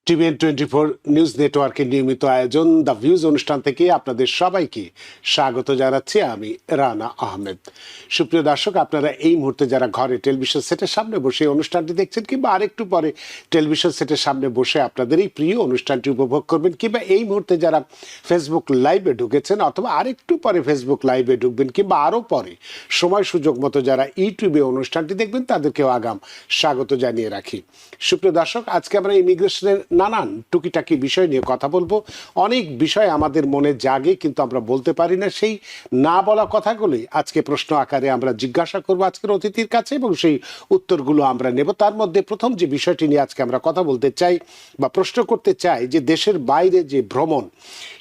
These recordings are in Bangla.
TVN24 নিউজ নেটওয়ার্কের নিয়মিত আয়োজন দ্য ভিউজ অনুষ্ঠান থেকে আপনাদের সবাইকে স্বাগত জানাচ্ছি আমি রানা আহমেদ। সুপ্রিয় দর্শক, আপনারা এই মুহূর্তে যারা ঘরে টেলিভিশন সেটের সামনে বসে অনুষ্ঠানটি দেখছেন কিংবা আরেকটু পরে টেলিভিশন সেটের সামনে বসে আপনাদের এই প্রিয় অনুষ্ঠানটি উপভোগ করবেন, কিংবা এই মুহূর্তে যারা ফেসবুক লাইভে ঢুকেছেন অথবা আরেকটু পরে ফেসবুক লাইভে ঢুকবেন, কিংবা আরও পরে সময় সুযোগ মতো যারা ইউটিউবে অনুষ্ঠানটি দেখবেন তাদেরকেও আগাম স্বাগত জানিয়ে রাখি। সুপ্রিয় দর্শক, আজকে আমরা ইমিগ্রেশনের নানান টুকিটাকি বিষয় নিয়ে কথা বলবো। অনেক বিষয় আমাদের মনে জাগে কিন্তু আমরা বলতে পারি না, সেই না বলা কথাগুলি আজকে প্রশ্ন আকারে আমরা জিজ্ঞাসা করবো আজকের অতিথির কাছে এবং সেই উত্তরগুলো আমরা নেব। তার মধ্যে প্রথম যে বিষয়টি নিয়ে আজকে আমরা কথা বলতে চাই বা প্রশ্ন করতে চাই যে দেশের বাইরে যে ভ্রমণ,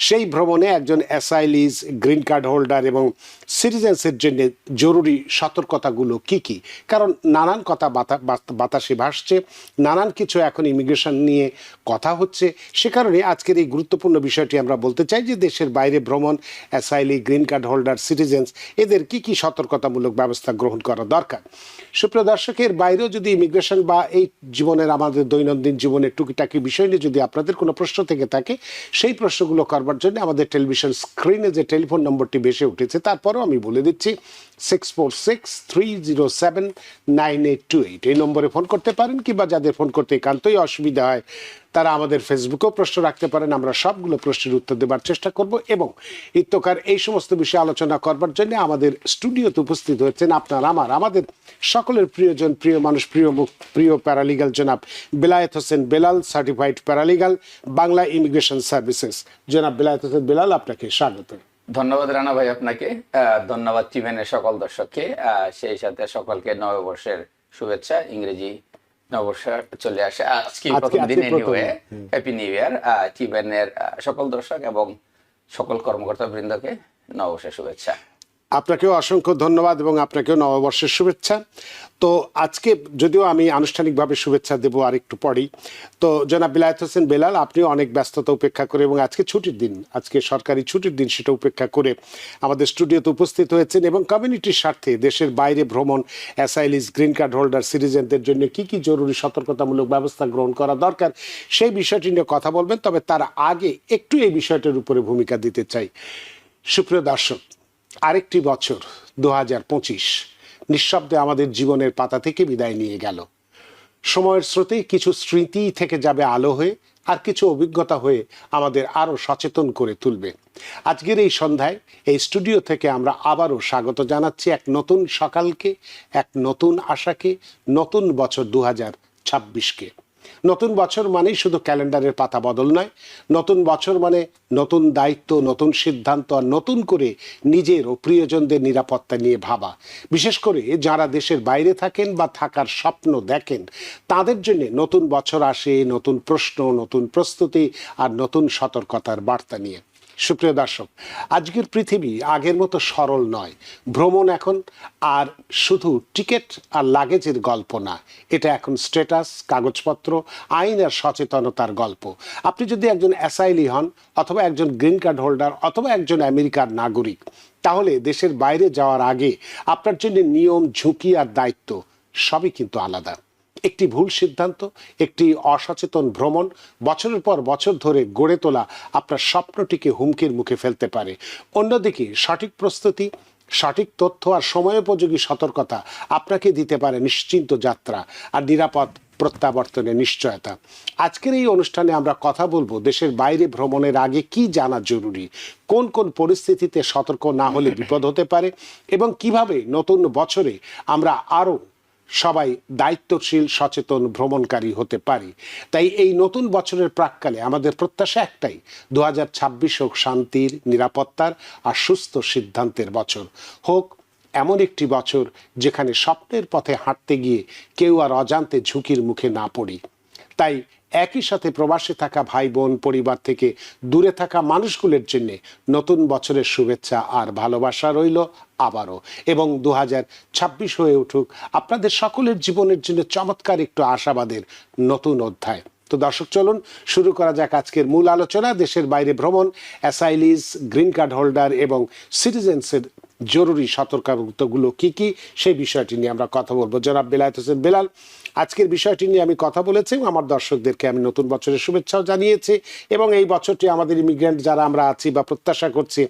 সেই ভ্রমণে একজন অ্যাসাইলিজ, গ্রিন কার্ড হোল্ডার এবং সিটিজেন্সের জন্য জরুরি সতর্কতাগুলো কি কি? কারণ নানান কথা বাতাসে ভাসছে, নানান কিছু এখন ইমিগ্রেশন নিয়ে কথা হচ্ছে। সে কারণে আজকের এই গুরুত্বপূর্ণ বিষয়টি আমরা বলতে চাই যে দেশের বাইরে ভ্রমণ, অ্যাসাইলি, গ্রিন কার্ড হোল্ডার, সিটিজেন্স এদের কি কি সতর্কতামূলক ব্যবস্থা গ্রহণ করা দরকার। সুপ্রিয় দর্শকের বাইরেও যদি ইমিগ্রেশন বা এই জীবনের আমাদের দৈনন্দিন জীবনের টুকিটাকি বিষয় নিয়ে যদি আপনাদের কোনো প্রশ্ন থেকে থাকে, সেই প্রশ্নগুলো করবার জন্য আমাদের টেলিভিশন স্ক্রিনে যে টেলিফোন নম্বরটি ভেসে উঠেছে তারপরেও আমি বলে দিচ্ছি 6463079828 এই নম্বরে ফোন করতে পারেন, কিংবা যাদের ফোন করতে একান্তই অসুবিধা হয় তারা আমাদের ফেসবুকেও প্রশ্ন রাখতে পারেন। আমরা সবগুলো প্রশ্নের উত্তর দেবার চেষ্টা করব এবং ইত্যকার এই সমস্ত বিষয়ে আলোচনা করবার জন্য আমাদের স্টুডিওতে উপস্থিত হয়েছেন আমাদের সকলের প্রিয়জন, প্রিয় মানুষ, প্রিয় মুখ, প্রিয় প্যারালিগাল জনাব Belayet Hossain Belal, certified paralegal, Bangla immigration services. জনাব বেলায়েত হোসেন বেলাল, আপনাকে স্বাগত। ধন্যবাদ রানা ভাই আপনাকে, ধন্যবাদ টিভেনের সকল দর্শককে, সেই সাথে সকলকে নববর্ষের শুভেচ্ছা। ইংরেজি নববর্ষ চলে আসে আজকে প্রথম দিন, এনিওয়ে হ্যাপি নিউ ইয়ার টিভেনের সকল দর্শক এবং সকল কর্মকর্তা বৃন্দকে নববর্ষের শুভেচ্ছা। আপনাকেও অসংখ্য ধন্যবাদ এবং আপনাকেও নববর্ষের শুভেচ্ছা। তো আজকে যদিও আমি আনুষ্ঠানিকভাবে শুভেচ্ছা দেব আর একটু পরেই, তো জনাব বেলায়েত হোসেন বেলাল, আপনিও অনেক ব্যস্ততা উপেক্ষা করে এবং আজকে ছুটির দিন, আজকে সরকারি ছুটির দিন, সেটা উপেক্ষা করে আমাদের স্টুডিওতে উপস্থিত হয়েছেন এবং কমিউনিটির স্বার্থে দেশের বাইরে ভ্রমণ, অ্যাসাইলিস, গ্রিন কার্ড হোল্ডার, সিটিজেনদের জন্য কি কি জরুরি সতর্কতামূলক ব্যবস্থা গ্রহণ করা দরকার সেই বিষয়টি নিয়ে কথা বলবেন। তবে তার আগে একটু এই বিষয়টার উপরে ভূমিকা দিতে চাই। সুপ্রিয় দর্শক, আরেকটি বছর 2025 নিঃশব্দে আমাদের জীবনের পাতা থেকে বিদায় নিয়ে গেল। সময়ের স্রোতে কিছু স্মৃতি থেকে যাবে আলো হয়ে, আর কিছু অভিজ্ঞতা হয়ে আমাদের আরও সচেতন করে তুলবে। আজকের এই সন্ধ্যায় এই স্টুডিও থেকে আমরা আবারও স্বাগত জানাচ্ছি এক নতুন সকালকে, এক নতুন আশাকে, নতুন বছর 2026কে। নতুন বছর মানেই শুধু ক্যালেন্ডারের পাতা বদল নয়, নতুন বছর মানে নতুন দায়িত্ব, নতুন সিদ্ধান্ত, আর নতুন করে নিজের ও প্রিয়জনদের নিরাপত্তা নিয়ে ভাবা। বিশেষ করে যারা দেশের বাইরে থাকেন বা থাকার স্বপ্ন দেখেন, তাদের জন্য নতুন বছর আসে নতুন প্রশ্ন, নতুন প্রস্তুতি আর নতুন সতর্কতার বার্তা নিয়ে। সুপ্রিয় দর্শক, আজকের পৃথিবী আগের মতো সরল নয়। ভ্রমণ এখন আর শুধু টিকিট আর লাগেজের গল্প না, এটা এখন স্ট্যাটাস, কাগজপত্র, আইন আর সচেতনতার গল্প। আপনি যদি একজন অ্যাসাইলি হন, অথবা একজন গ্রিন কার্ড হোল্ডার, অথবা একজন আমেরিকার নাগরিক, তাহলে দেশের বাইরে যাওয়ার আগে আপনার জন্য নিয়ম, ঝুঁকি আর দায়িত্ব সবই কিন্তু আলাদা। একটি ভুল সিদ্ধান্ত, একটি অসচেতন ভ্রমণ বছরের পর বছর ধরে গড়ে তোলা আপনার স্বপ্নটিকে হুমকির মুখে ফেলতে পারে। অন্যদিকে সঠিক প্রস্তুতি, সঠিক তথ্য আর সময়োপযোগী সতর্কতা আপনাকে দিতে পারে নিশ্চিন্ত যাত্রা আর নিরাপদ প্রত্যাবর্তনের নিশ্চয়তা। আজকের এই অনুষ্ঠানে আমরা কথা বলবো দেশের বাইরে ভ্রমণের আগে কি জানা জরুরি, কোন কোন পরিস্থিতিতে সতর্ক না হলে বিপদ হতে পারে, এবং কিভাবে নতুন বছরে আমরা আরও সবাই দায়িত্বশীল, সচেতন ভ্রমণকারী হতে পারি। তাই এই নতুন বছরের প্রাক্কালে আমাদের প্রত্যাশা একটাই, 2026 হোক শান্তির, নিরাপত্তার আর সুস্থ সিদ্ধান্তের বছর। হোক এমন একটি বছর যেখানে স্বপ্নের পথে হাঁটতে গিয়ে কেউ আর অজান্তে ঝুঁকির মুখে না পড়ি। তাই একই সাথে প্রবাসে থাকা ভাই বোন, পরিবার থেকে দূরে থাকা মানুষগুলোর জন্য নতুন বছরের শুভেচ্ছা আর ভালোবাসা রইল আবারও, এবং 2026 হয়ে উঠুক আপনাদের সকলের জীবনের জন্য চমৎকার একটু আশাবাদের নতুন অধ্যায়। তো দর্শক, চলুন শুরু করা যাক আজকের মূল আলোচনা। দেশের বাইরে ভ্রমণ, অ্যাসাইলিস, গ্রিন কার্ড হোল্ডার এবং সিটিজেন্সের জরুরি সতর্কতাগুলো কি কি সেই বিষয়টি নিয়ে আমরা কথা বলবো। জনাব বেলায়েত হোসেন বেলাল, আজকের বিষয়টি নিয়ে আমি কথা বলেছি, আমার দর্শকদেরকে আমি নতুন বছরের শুভেচ্ছাও জানিয়েছি এবং এই বছরটি আমাদের ইমিগ্রেন্ট যারা আমরা আছি বা প্রত্যাশা করছি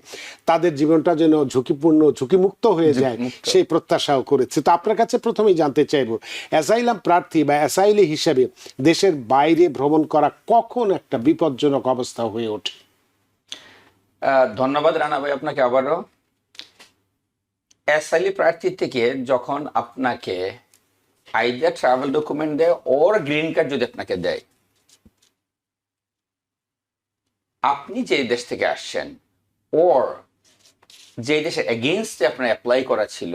তাদের জীবনটা যেন ঝুঁকিমুক্ত হয়ে যায় সেই প্রত্যাশাও করেছি। তো আপনার কাছে প্রথমেই জানতে চাইব, অ্যাসাইলাম প্রার্থী বা অ্যাসাইলি হিসেবে দেশের বাইরে ভ্রমণ করা কখন একটা বিপজ্জনক অবস্থা হয়ে ওঠে? ধন্যবাদ রানা ভাই আপনাকে আবারও। অ্যাসাইলি প্রার্থী থেকে যখন আপনাকে আইদার ট্রাভেল ডকুমেন্ট দেয় ওর গ্রিন কার্ড যদি আপনাকে দেয়, আপনি যে দেশ থেকে আসছেন ওর যে দেশের এগেইনস্টে আপনার অ্যাপ্লাই করা ছিল,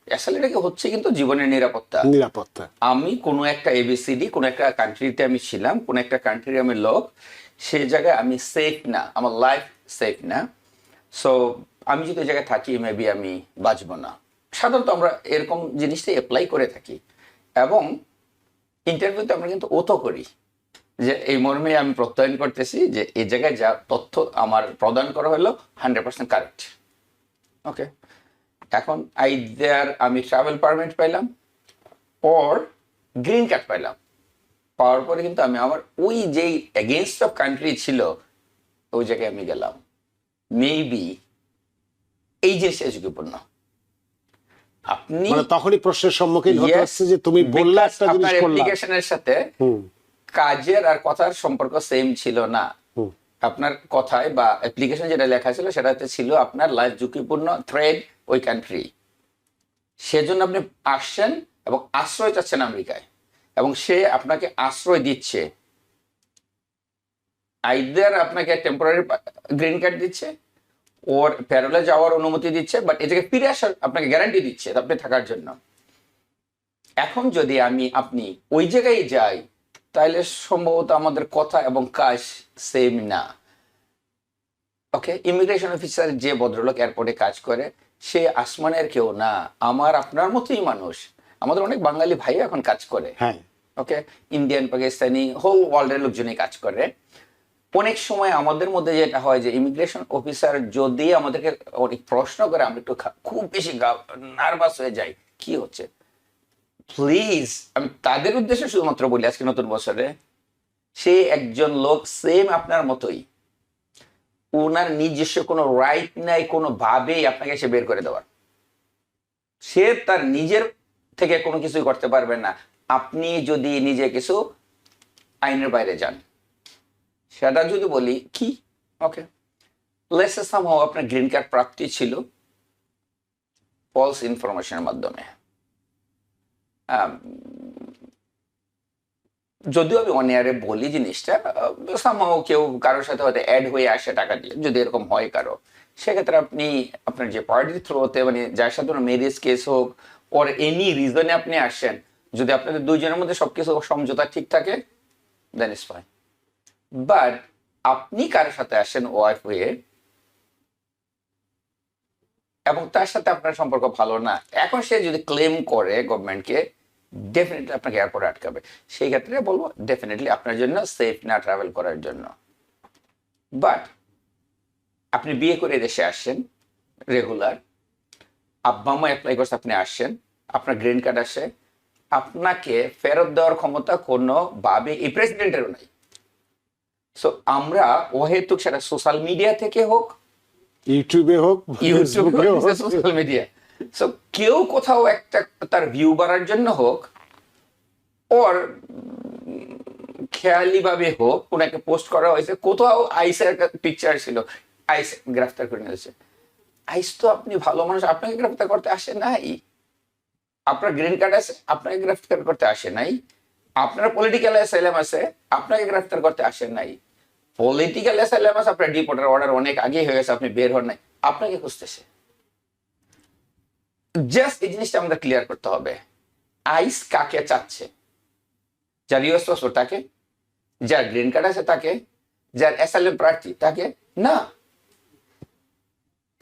অ্যাসাইলিটাকে হচ্ছে কিন্তু জীবনের নিরাপত্তা। আমি কোনো একটা এবিসিডি কোনো একটা কান্ট্রিতে আমি ছিলাম, কোনো একটা কান্ট্রির আমি লোক, সেই জায়গায় আমি সেফ না, আমার লাইফ সেফ না। সো আমি যদি ওই জায়গায় থাকি মেবি আমি বাঁচবো না। সাধারণত আমরা এরকম জিনিসটাই অ্যাপ্লাই করে থাকি এবং ইন্টারভিউতে আমরা কিন্তু ওতো করি যে এই মর্মে আমি প্রত্যয়ন করতেছি যে এই জায়গায় যা তথ্য আমার প্রদান করা হলো 100% কারেক্ট। ওকে, এখন আইদার আমি ট্রাভেল পারমিট পাইলাম ওর গ্রিন কার্ড পাইলাম, পাওয়ার পরে কিন্তু আমি আমার ওই যেই এগেনস্ট অফ কান্ট্রি ছিল ওই জায়গায় আমি গেলাম, মেবি এই জিনিসটা ঝুঁকিপূর্ণ। আপনি তখনই প্রশ্নের সম্মুখীন হতে হচ্ছে যে তুমি বললে একটা জিনিস করলাম, অ্যাপ্লিকেশনের সাথে কাজের আর কথার সম্পর্ক সেম ছিল না। আপনার কথায় বা অ্যাপ্লিকেশন যেটা লেখা ছিল সেটাতে ছিল আপনার লাইফ ঝুঁকিপূর্ণ, থ্রেড ওই কান্ট্রি, সেজন্য আপনি আসছেন এবং আশ্রয় চাচ্ছেন আমেরিকায় এবং সে আপনাকে আশ্রয় দিচ্ছে, আইদার আপনাকে টেম্পোরারি গ্রিন কার্ড দিচ্ছে ওর প্যারোলে যাওয়ার অনুমতি দিচ্ছে, বাট এটাকে ফিরে আসার আপনাকে গ্যারান্টি দিচ্ছে আপনি থাকার জন্য। এখন যদি আপনি ওই জায়গায় যাই তাহলে সম্ভবত আমাদের কথা এবং কাজ সেম না। ওকে, ইমিগ্রেশন অফিসার যে ভদ্রলোক এয়ারপোর্টে কাজ করে সে আসমানের কেউ না, আমার আপনার মতোই মানুষ। আমাদের অনেক বাঙালি ভাই এখন কাজ করে, ওকে, ইন্ডিয়ান, পাকিস্তানি, হোল ওয়ার্ল্ডের লোকজনই কাজ করে। অনেক সময় আমাদের মধ্যে যেটা হয় যে ইমিগ্রেশন অফিসার যদি আমাদেরকে অনেক প্রশ্ন করে আমরা একটু খুব বেশি নার্ভাস হয়ে যাই, কি হচ্ছে। প্লিজ আমি তাদের উদ্দেশ্যে শুধুমাত্র বলি আজকে নতুন বছরে, সে একজন লোক সেম আপনার মতোই, ওনার নিজস্ব কোনো রাইট নাই কোনো ভাবেই আপনাকে সে বের করে দেওয়ার, সে তার নিজের থেকে কোনো কিছুই করতে পারবে না আপনি যদি নিজে কিছু আইনের বাইরে যান। সেটা যদি বলি কি, ওকে, লেটস সে সামহাউ আপনার গ্রিন কার্ড প্রাপ্তি ছিল ফলস ইনফরমেশনের মাধ্যমে। যদিও আমি অনেয়ারে বলি জিনিসটা, সামহাউ কেউ কারোর সাথে হয়তো অ্যাড হয়ে আসে টাকা দিয়ে, যদি এরকম হয় কারো, সেক্ষেত্রে আপনি আপনার যে পার্টির থ্রুতে মানে যার সাথে ম্যারেজ কেস হোক ওর এনি রিজনে আপনি আসেন, যদি আপনাদের দুইজনের মধ্যে সবকিছু সমঝোতা ঠিক থাকে দেন ইটস ফাইন। বাট আপনি কারোর সাথে আসেন ওয়াইফ হয়ে এবং তার সাথে আপনার সম্পর্ক ভালো না, এখন সে যদি ক্লেম করে গভর্নমেন্টকে, ডেফিনেটলি আপনাকে এয়ারপোর্টে আটকাবে। সেই ক্ষেত্রে বলবো ডেফিনেটলি আপনার জন্য সেফ না ট্রাভেল করার জন্য। বাট আপনি বিয়ে করে দেশে আসছেন রেগুলার, আব্বা আম্মা অ্যাপ্লাই করছে, আপনি আসছেন, আপনার গ্রিন কার্ড আসে, আপনাকে ফেরত দেওয়ার ক্ষমতা কোনোভাবে এই প্রেসিডেন্টেরও নাই। সো আমরা অহেতুক সেটা সোশ্যাল মিডিয়া থেকে হোক, ইউটিউবে হোক, সোশ্যাল মিডিয়া, সো কেউ কোথাও একটা তার ভিউ বাড়ার জন্য হোক ওর খেয়ালি ভাবে হোক ওনাকে পোস্ট করা হয়েছে, কোথাও আইসের একটা পিকচার ছিল, আইস গ্রেফতার করে নিয়েছে। আইস তো আপনি ভালো মানুষ, আপনাকে গ্রেফতার করতে আসে নাই, আপনার গ্রিন কার্ড আছে আপনাকে গ্রেফতার করতে আসে নাই, আপনার পলিটিক্যাল অ্যাসাইলাম আছে আপনাকে গ্রেফতার করতে আসে নাই, পলিটিক্যাল অ্যাসাইলাম আছে আপনার ডিপোর্টের অর্ডার অনেক আগে হয়ে গেছে, আপনি বের হন নাই, আপনাকে খুঁজতেছে। জাস্ট এই জিনিসটা আমাদের ক্লিয়ার করতে হবে, আইস কাকে চাচ্ছে, যার ইউএস পাসপোর্ট তাকে, যার গ্রিন কার্ড আছে তাকে, যার অ্যাসাইলাম প্রার্থী তাকে না।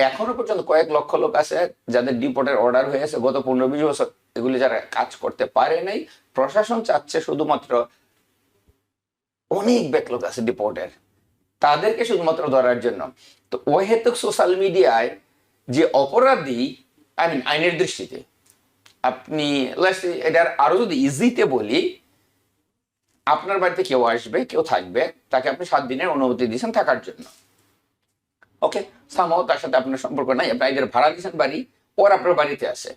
এখনো পর্যন্ত কয়েক লক্ষ লোক আছে যাদের ডিপোর্টের অর্ডার হয়েছে গত 15-20 বছর, এগুলি যারা কাজ করতে পারে নাই, প্রশাসন চাচ্ছে শুধুমাত্র, অনেক ব্যাকলগ আছে ডিপোর্টের, তাদেরকে শুধুমাত্র ধরার জন্য। তো ওই হেতুক সোশ্যাল মিডিয়ায় যে অপরাধী আইনের দৃষ্টিতে আপনি এটার আরো যদি ইজিতে বলি, আপনার বাড়িতে কেউ আসবে, কেউ থাকবে, তাকে আপনি 7 দিনের অনুমতি দিয়েছেন থাকার জন্য। ওকে, সামহাও তার সাথে আপনার সম্পর্ক নাই, আপনি এদের ভাড়া দিয়েছেন বাড়ি, ওর আপনার বাড়িতে আছে।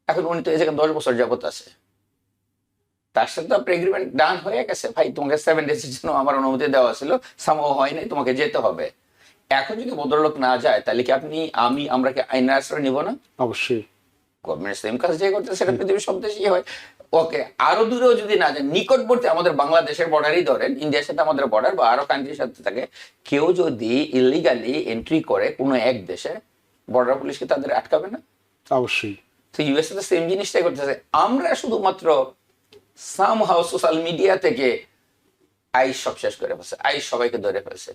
এখন উনি তো এই জায়গায় 10 বছর যাবত আছে, তার সাথে আপনার এগ্রিমেন্ট ডান হয়ে গেছে, ভাই তোমাকে 7 ডেজের জন্য আমার অনুমতি দেওয়া ছিল, সামহাও হয় নাই, তোমাকে যেতে হবে। এখন যদি ভদ্রলোক না যায়, তাহলে কি আমরা কি আইনের আশ্রয় নিব না? অবশ্যই। গভর্নমেন্ট সেম কাজ যে করতে, সেটা পৃথিবীর সব দেশেই হয়। ওকে, আরো দূরেও যদি না যায়, নিকটবর্তী আমাদের বাংলাদেশের বর্ডারই ধরেন, ইন্ডিয়ার সাথে আমাদের বর্ডার বা আরো কান্ট্রির সাথে থাকে, কেউ যদি ইলিগালি এন্ট্রি করে কোনো এক দেশে, বর্ডার পুলিশ কি তাদের আটকাবে না? অবশ্যই। তো ইউএসএ তো সেম জিনিসটাই করতেছে। আমরা শুধুমাত্র সামহাউ সোশ্যাল মিডিয়া থেকে আইস সব শেষ করে ফেলছে, আইস সবাইকে ধরে ফেলছে।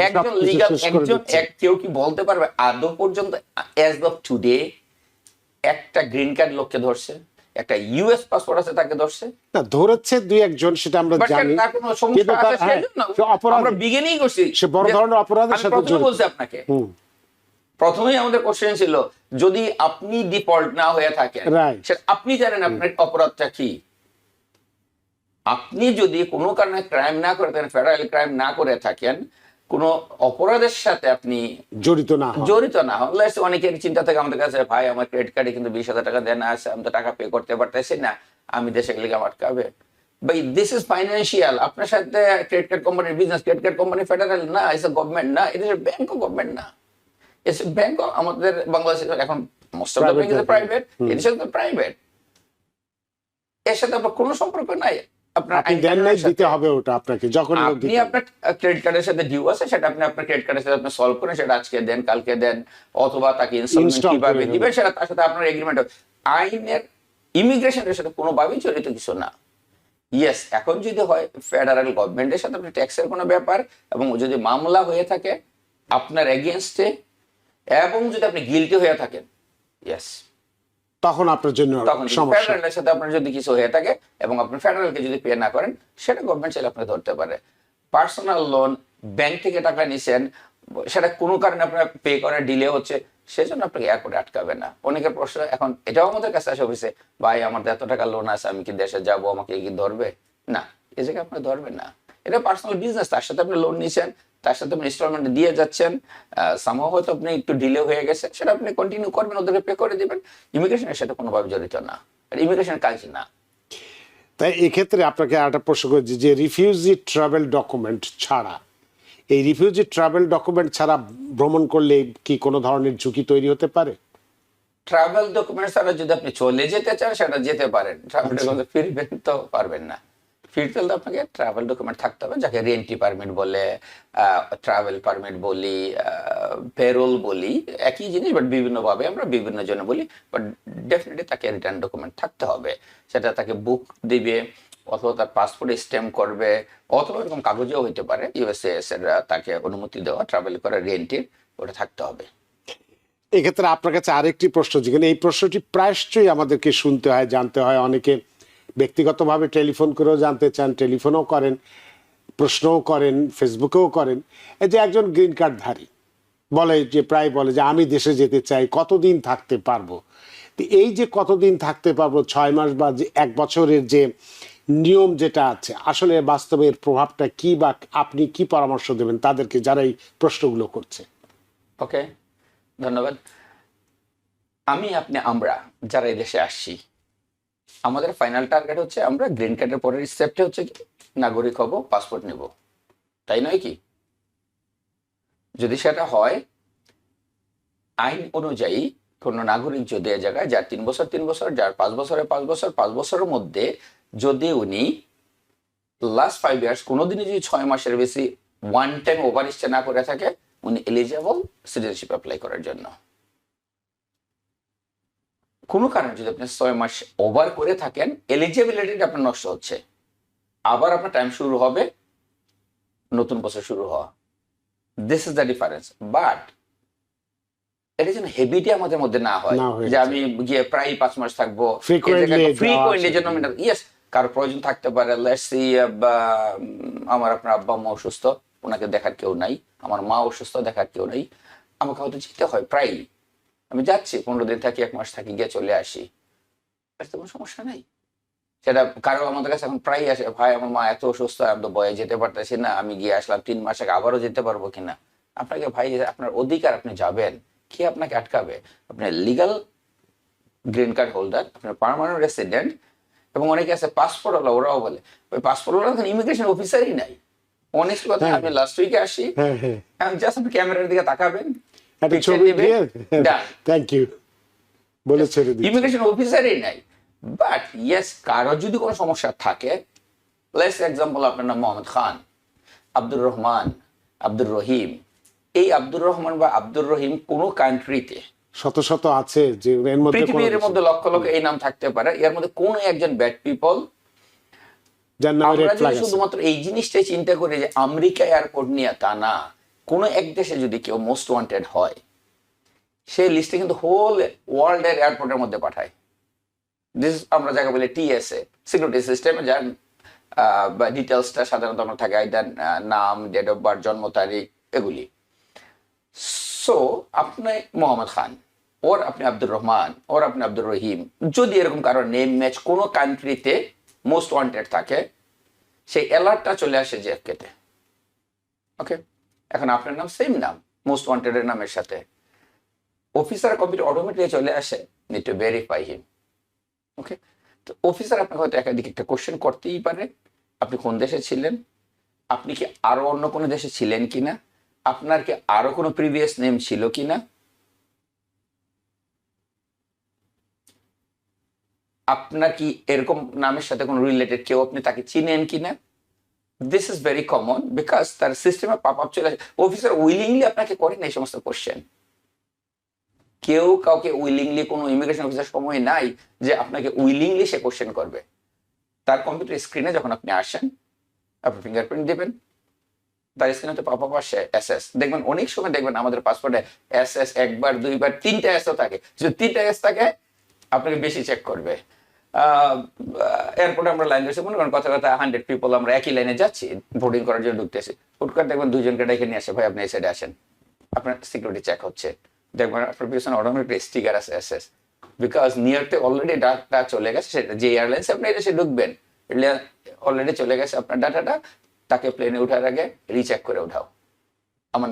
একজন লিগাল কেউ কি বলতে পারবে আদৌ পর্যন্ত অ্যাজ অফ টুডে একটা গ্রিন কার্ড লোককে ধরছে, একটা ইউএস পাসপোর্ট আছে তাকে ধরছে? না, ধরেছে 2-1 সেটা আমরা জানি, তার কোনো সমস্যা আছে সেজন্য আমরা বিগিনিং করছি সে বড় ধরনের অপরাধের সাথে জড়িত। বলছি আপনাকে, প্রথমেই আমাদের কোশ্চেন ছিল, যদি আপনি ডিফল্ট না হয়ে থাকেন, সেটা আপনি জানেন আপনার অপরাধটা কি। আপনি যদি কোনো কারণে ক্রাইম না করে থাকেন, ফেডারেল ক্রাইম না করে থাকেন, কোন অপরাধের সাথে আপনি জড়িত না হন, অনেকের চিন্তা থাকে আমাদের কাছে, ভাই আমার ক্রেডিট কার্ডে কিন্তু 20,000 টাকা দেনা আছে, আমি তো টাকা পে করতে পারতেছি না, আমি দেশে গেলে আটকাবে? ভাই, দিস ইজ ফাইন্যান্সিয়াল। আপনার সাথে ক্রেডিট কার্ড কোম্পানির business, credit card company federal না, ইটস গভর্নমেন্ট না, it is bank of government না, ইটস ব্যাংক অফ আমাদের বাংলাদেশে এখন most of the bank is private, it is private. এর সাথে আপনার কোনো সম্পর্ক নাই। আপনার ক্রেডিট কার্ডের সাথে ডিউ আছে, সেটা আপনি আপনার ক্রেডিট কার্ডের সাথে সলভ করেন, সেটা আজকে দেন, কালকে দেন, অথবা তাকে ইনস্টলমেন্ট কিভাবে দিবেন সেটা তার সাথে আপনার এগ্রিমেন্ট। আইনের ইমিগ্রেশনের সাথে কোনোভাবেই জড়িত কিছু না। ইয়েস, এখন যদি হয় ফেডারেল গভর্নমেন্টের সাথে আপনার ট্যাক্সের কোনো ব্যাপার, এবং যদি মামলা হয়ে থাকে আপনার এগেইনস্টে, এবং যদি আপনি গিলটি হয়ে থাকেন, ইয়েস, তখন আপনার জন্য ফেডারেলের সাথে আপনার যদি কিছু হয়ে থাকে এবং আপনি ফেডারেলকে যদি পে না করেন, সেটা গভর্নমেন্ট চাইলে আপনি ধরতে পারে। পার্সোনাল লোন, ব্যাংক থেকে টাকা নিছেন, সেটা কোনো কারণে আপনার পে করা ডিলে হচ্ছে, সেজন্য আপনাকে এয়ারপোর্টে আটকাবে না। অনেকের প্রশ্ন এখন এটাও আমাদের কাছে আসে অফিসে, ভাই আমার এত টাকা লোন আছে, আমি কি দেশে যাব, আমাকে কি ধরবে? না, এই জায়গায় আপনি ধরবে না। এটা পার্সোনাল বিজনেস, তার সাথে আপনি লোন নিছেন, তার সাথে আপনি ইনস্টলমেন্ট দিয়ে যাচ্ছেন, সামহাও হয়তো আপনি একটু ডিলে হয়ে গেছে, সেটা আপনি কন্টিনিউ করবেন, ওদেরকে পে করে দিবেন। ইমিগ্রেশনের সাথে কোনোভাবে জড়িত না, ইমিগ্রেশন কাজ না। তাই এক্ষেত্রে আপনাকে একটা প্রশ্ন করছি, যে রিফিউজি ট্রাভেল ডকুমেন্ট ছাড়া, এই রিফিউজি ট্রাভেল ডকুমেন্ট ছাড়া ভ্রমণ করলে কি কোনো ধরনের ঝুঁকি তৈরি হতে পারে? ট্রাভেল ডকুমেন্ট ছাড়া যদি আপনি চলে যেতে চান, সেটা যেতে পারেন, ট্রাভেল ডকুমেন্ট ফিরবেন তো পারবেন না। ফিরতে হলে আপনাকে ট্রাভেল ডকুমেন্ট থাকতে হবে, যাকে রেন্টি পারমিট বলে, ট্রাভেল পারমিট বলি, পেরোল বলি, একই জিনিস, বাট বিভিন্নভাবে আমরা বিভিন্ন জন্য বলি। বাট ডেফিনেটলি তাকে রিটার্ন ডকুমেন্ট থাকতে হবে, সেটা তাকে বুক দিবে, অথবা তার পাসপোর্টে স্ট্যাম্প করবে, অথবা এরকম কাগজেও হইতে পারে, ইউএসএস এর তাকে অনুমতি দেওয়া ট্রাভেল করার রেন্টের, ওটা থাকতে হবে। এক্ষেত্রে আপনার কাছে আরেকটি প্রশ্ন, যেখানে এই প্রশ্নটি প্রায়শই আমাদেরকে শুনতে হয়, জানতে হয়, অনেকে ব্যক্তিগতভাবে টেলিফোন করেও জানতে চান, টেলিফোনও করেন, প্রশ্নও করেন, ফেসবুকেও করেন, এই যে একজন গ্রিন কার্ডধারী প্রায় বলে যে আমি দেশে যেতে চাই, কতদিন থাকতে পারবো? এই যে কতদিন থাকতে পারবো, 6 মাস বা 1 বছরের যে নিয়ম যেটা আছে, আসলে বাস্তবে এর প্রভাবটা কি, বা আপনি কি পরামর্শ দেবেন তাদেরকে যারা এই প্রশ্নগুলো করছে? ওকে, ধন্যবাদ। আমরা যারা এই দেশে আসছি, আমাদের ফাইনাল টার্গেট হচ্ছে আমরা গ্রিন কার্ডের পরের স্টেপটা হচ্ছে কি, নাগরিক হব, পাসপোর্ট নেব, তাই নয় কি? যদি সেটা হয়, আইন অনুযায়ী কোন নাগরিক যদি এ জায়গায়, যার 3 বছর 3 বছর, যার 5 বছরে 5 বছর, 5 বছরের মধ্যে যদি উনি লাস্ট 5 ইয়ার্স কোনোদিনই যদি 6 মাসের বেশি ওয়ান টাইম ওভার স্টে না করে থাকে, উনি এলিজিবল সিটিজেনশিপ অ্যাপ্লাই করার জন্য। কোনো কারণে যদি আপনি 6 মাস ওভার করে থাকেন, এলিজিবিলিটি আপনার নষ্ট হচ্ছে, আবার আপনার টাইম শুরু হবে, নতুন বছর শুরু হওয়া। This is the difference. But এটা যেন হেবিটি আমাদের মধ্যে না হয়, যে আমি গিয়ে প্রায় 5 মাস থাকবো, ফ্রিকোয়েন্টলি যেন। ইয়েস, কারো প্রয়োজন থাকতে পারে, লেটস সি আমার আপনার আব্বা মা অসুস্থ, ওনাকে দেখার কেউ নাই, আমার মা অসুস্থ, দেখার কেউ নাই, আমাকে হয়তো যেতে হয় প্রায়ই, আমি যাচ্ছি 15 দিন থাকি, 1 মাস থাকি, গিয়ে চলে আসি, এতে কোনো সমস্যা নেই। সেটা কারো আমাদের কাছে এখন প্রায়ই আসে, ভাই আমার মা এত অসুস্থ, আমি তো বয়ে যেতে পারতেছি না, আমি গিয়ে আসলাম 3 মাস আগে, আবারও যেতে পারবো কিনা। আপনাকে ভাই, আপনার অধিকার, আপনি যাবেন, কে আপনাকে আটকাবে? আপনি লিগাল গ্রিন কার্ড হোল্ডার, আপনার পার্মানেন্ট রেসিডেন্ট, এবং অনেকে আছে পাসপোর্ট হলো, ওরাও বলে ওই পাসপোর্ট হলো ইমিগ্রেশন অফিসারই নাই। অনেস্ট কথা, আমি লাস্ট উইকে আসি, হ্যাঁ হ্যাঁ, এখন জাস্ট আপনি ক্যামেরার দিকে তাকাবেন, একটা picture ছবি নেবেন, দিয়ে done. থ্যাংক ইউ বলে ছেড়ে দিচ্ছি। ইমিগ্রেশন অফিসারই নাই। বাট ইয়েস, কারো যদি কোনো সমস্যা থাকে, লেটস এক্সাম্পল আপনার নাম মোহাম্মদ খান, আব্দুর রহমান, আব্দুর রহিম, এই আব্দুর রহমান বা আব্দুর রহিম কোনো কান্ট্রিতে, শত শত আছে যে এর মধ্যে কোনো পৃথিবীর মধ্যে লক্ষ লক্ষ এই নাম থাকতে পারে, এর মধ্যে কোনো একজন ব্যাড পিপল, যার নামে আমরা রেড যদি ফ্ল্যাগ আছে। শুধুমাত্র এই জিনিসটাই চিন্তা করি যে আমেরিকা এয়ারপোর্ট নিয়ে, তা না। কোনো এক দেশে যদি কেউ মোস্ট ওয়ান্টেড হয়, সেই লিস্টে কিন্তু হোল ওয়ার্ল্ডের এয়ারপোর্টের মধ্যে পাঠায়। দিস আমরা যাকে বলি টিএসএ, সিকিউরিটি সিস্টেম, যার ডিটেলসটা সাধারণত আমরা থাকে আইদার নাম, ডেট অফ বার্থ, জন্ম তারিখ, এগুলি। সো আপনি মোহাম্মদ খান, ওর আপনি আব্দুর রহমান, ওর আপনি আব্দুর রহিম, যদি এরকম কারো নেম ম্যাচ কোনো কান্ট্রিতে মোস্ট ওয়ান্টেড থাকে, সেই অ্যালার্টটা চলে আসে জেএফকেতে। ওকে, এখন আপনার নাম সেম নাম মোস্ট ওয়ান্টেড এর নামের সাথে, অফিসার কম্পিউটার অটোমেটিক চলে আসে, নিড টু ভেরিফাই হিম। ওকে, তো অফিসার আপনাকে হয়তো একাধিক একটা কোশ্চেন করতেই পারে, আপনি কোন দেশে ছিলেন, আপনি কি আরো অন্য কোনো দেশে ছিলেন কিনা, আপনার কি আরো কোনো প্রিভিয়াস নেম ছিল কিনা, আপনার কি এরকম নামের সাথে কোনো রিলেটেড কেউ আপনি তাকে চিনেন কিনা। This is very common, because তার সিস্টেমে পপ আপ চলে আসে। অফিসার উইলিংলি আপনাকে করেন এই সমস্ত কোশ্চেন। কেউ কাউকে উইলিংলি, কোনো ইমিগ্রেশন অফিসার সময় নাই যে আপনাকে উইলিংলি সে কোশ্চেন করবে। তার কম্পিউটার স্ক্রিনে যখন আপনি আসেন, আপনি ফিঙ্গারপ্রিন্ট দিবেন, তার স্ক্রিনে তো পপ আপ আসে এসএস, দেখবেন অনেক সময় দেখবেন আমাদের পাসপোর্টে এসএস একবার, দুইবার, 3টা এসও থাকে। যদি 3টা এস থাকে, আপনাকে বেশি চেক করবে। এয়ারপোর্টে আমরা লাইন ধরছি, মনে করেন কথা কথা 100 পিপল, আমরা একই লাইনে যাচ্ছি, বোর্ডিং করার জন্য ঢুকতেছি, হুট করে দেখবেন 2জনকে ডেকে নিয়ে আসে, ভাই আপনি এই সাইডে আসেন, আপনার সিকিউরিটি চেক হচ্ছে, দেখবেন আপনার পিছনে অটোমেটিক স্টিকার আছে এসএস, বিকজ নিয়ারতে অলরেডি ডাটা চলে গেছে, সেটা যে এয়ারলাইন্স আপনি এসে ঢুকবেন, অলরেডি চলে গেছে আপনার ডাটাটা, তাকে প্লেনে ওঠার আগে রিচেক করে ওঠাও। আমার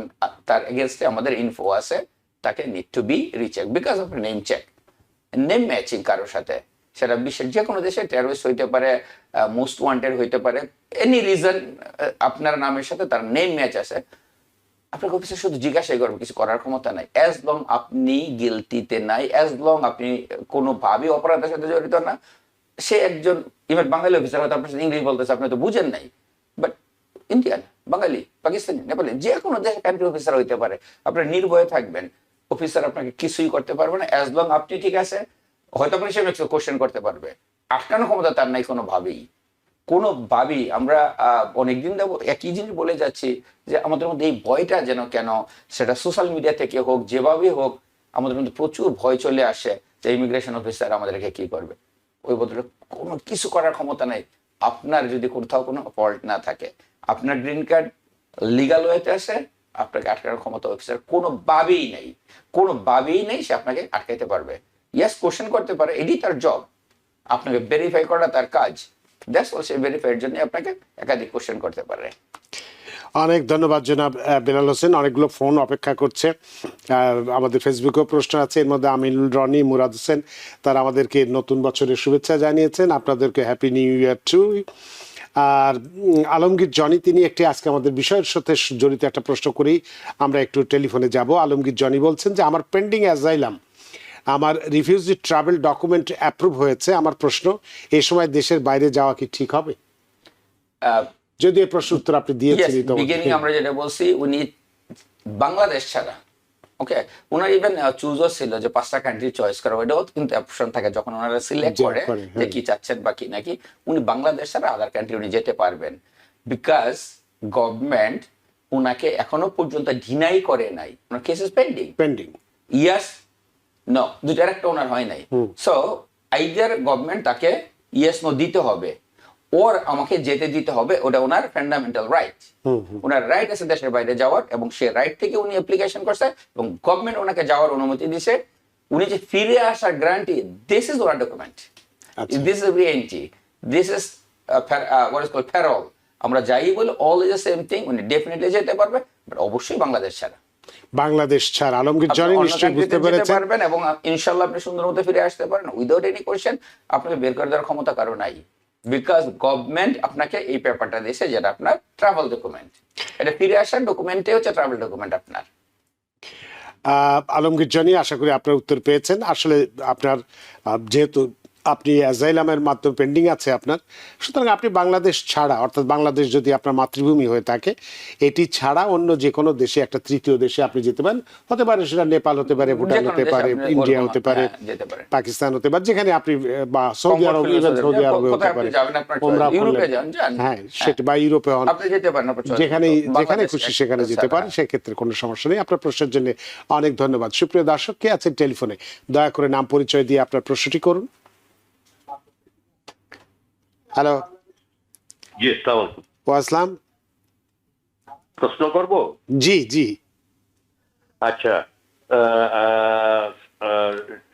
তার এগেনস্টে আমাদের ইনফো আছে, তাকে need to be recheck, because of name check, name matching কারোর সাথে, সেটা বিশ্বের যে কোনো দেশে টেররিস্ট হইতে পারে, মোস্ট ওয়ান্টেড হইতে পারে, এনি রিজন আপনার নামের সাথে তার নেম ম্যাচ আছে, আপনাকে অফিসে শুধু জিজ্ঞাসাই করবে, কিছু করার ক্ষমতা নাই। অ্যাজ লং আপনি গিলতিতে নাই, অ্যাজ লং আপনি কোনোভাবেই অপরাধের সাথে জড়িত না, সে একজন ইভেন বাঙালি অফিসার হয়তো আপনার সাথে ইংলিশ বলতেছে, আপনি তো বুঝেন নাই, বাট ইন্ডিয়ান, বাঙালি, পাকিস্তানি, নেপালি, যে কোনো দেশের কান্ট্রি অফিসার হইতে পারে, আপনার নির্ভয়ে থাকবেন, অফিসার আপনাকে কিছুই করতে পারবে না, অ্যাজ লং আপনি ঠিক আছে। হয়তো আপনি সে কোশ্চেন করতে পারবে, আটকানোর ক্ষমতা তার নাই কোনোভাবেই। আমরা অনেকদিন দেবো একই জিনিস বলে যাচ্ছি যে আমাদের মধ্যে এই ভয়টা যেন, কেন সেটা সোশ্যাল মিডিয়া থেকে হোক, যেভাবে হোক, আমাদের মধ্যে প্রচুর ভয় চলে আসে যে ইমিগ্রেশন অফিসার আমাদেরকে কি করবে। ওই বদলে কোনো কিছু করার ক্ষমতা নাই। আপনার যদি কোথাও কোনো ফল্ট না থাকে, আপনার গ্রিন কার্ড লিগাল ওয়েতে আসে, আপনাকে আটকানোর ক্ষমতা অফিসার কোনোভাবেই নেই, সে আপনাকে আটকাইতে পারবে। ইয়াস, কোশ্চেন করতে পারে, এটি তার জব, আপনাকে ভেরিফাই করা তার কাজ, দ্যাটস অল। সে ভেরিফাইয়ের জন্য আপনাকে একাধিক কোশ্চেন করতে পারে। অনেক ধন্যবাদ জনাব বেলাল হোসেন। অনেকগুলো ফোন অপেক্ষা করছে, আমাদের ফেসবুকেও প্রশ্ন আছে, এর মধ্যে আমিনুল রনি, মুরাদ হোসেন, তারা আমাদেরকে নতুন বছরের শুভেচ্ছা জানিয়েছেন, আপনাদেরকে হ্যাপি নিউ ইয়ার টু। আর আলমগীর জনি, তিনি একটি আজকে আমাদের বিষয়ের সাথে জড়িত একটা প্রশ্ন করেই আমরা একটু টেলিফোনে যাব। আলমগীর জনি বলছেন যে আমার পেন্ডিং অ্যাজাইলাম, আমার রিফিউজি ট্রাভেল ডকুমেন্ট অ্যাপ্রুভ হয়েছে, আমার প্রশ্ন, এই সময় দেশের বাইরে যাওয়া কি ঠিক হবে? যদি এই প্রশ্ন উত্তর আপনি দিয়েছেন, আমরা যেটা বলছি, উনি বাংলাদেশ ছাড়া, ওকে, ওনার ইভেন চুজও ছিল যে 5টা কান্ট্রি চয়েস করা, ওইটাও কিন্তু অপশন থাকে যখন ওনারা সিলেক্ট করে যে কি চাচ্ছেন বা কি নাকি। উনি বাংলাদেশ ছাড়া আদার কান্ট্রি উনি যেতে পারবেন, বিকজ গভর্নমেন্ট উনাকে এখনো পর্যন্ত ডিনাই করে নাই, ওনার case is pending. Yes, no, দুইটার একটা ওনার হয় নাই। সো আইদার গভর্নমেন্ট তাকে ইয়েস নো দিতে হবে, ওর আমাকে যেতে দিতে হবে, ওটা ওনার ফান্ডামেন্টাল রাইট। ওনার রাইট আছে দেশের বাইরে যাওয়ার, এবং সেই রাইট থেকে উনি অ্যাপ্লিকেশন করছে এবং গভর্নমেন্ট ওনাকে যাওয়ার অনুমতি দিছে। উনি যে ফিরে আসার গ্যারান্টি, দিস ইজ ওনার document, this is reentry, this is what is called parole. আমরা যাই বলে all is the same thing. উনি ডেফিনেটলি যেতে পারবে, বাট অবশ্যই বাংলাদেশ ছাড়া। বাংলাদেশ ছাড়া আলমগীর জনি নিশ্চয়ই বুঝতে পেরেছেন পারবেন, এবং ইনশাআল্লাহ আপনি সুন্দর মতো ফিরে আসতে পারেন উইদাউট এনি কোয়েশ্চেন। আপনাকে বের করে দেওয়ার ক্ষমতা কারো নাই, বিকজ গভর্নমেন্ট আপনাকে এই পেপারটা দিয়েছে, যেটা আপনার ট্রাভেল ডকুমেন্ট। এটা ফিরে আসার ডকুমেন্টে হচ্ছে ট্রাভেল ডকুমেন্ট আপনার। আলমগীর জনি, আশা করি আপনার উত্তর পেয়েছেন। আসলে আপনার যেহেতু আপনি অ্যাজাইলামের মাধ্যমে পেন্ডিং আছে আপনার, সুতরাং আপনি বাংলাদেশ ছাড়া, অর্থাৎ বাংলাদেশ যদি আপনার মাতৃভূমি হয়ে থাকে, এটি ছাড়া অন্য যে কোনো দেশে, একটা তৃতীয় দেশে আপনি যেতে পারেন। হতে পারে সেটা নেপাল হতে পারে, ভুটান হতে পারে, ইন্ডিয়া হতে পারে, পাকিস্তান হতে পারে, যেখানে আপনি, বা সৌদি আরব, ইভেন সৌদি আরবে হতে পারে, হ্যাঁ সেটা, বা ইউরোপে হন, যেখানে যেখানে খুশি সেখানে যেতে পারেন, সেক্ষেত্রে কোনো সমস্যা নেই। আপনার প্রশ্নের জন্য অনেক ধন্যবাদ। সুপ্রিয় দর্শক, কে আছেন টেলিফোনে? দয়া করে নাম পরিচয় দিয়ে আপনার প্রশ্নটি করুন। হ্যালো। জি, আসসালামু আলাইকুম। ওয়াসলাম। প্রশ্ন করব? জি জি। আচ্ছা,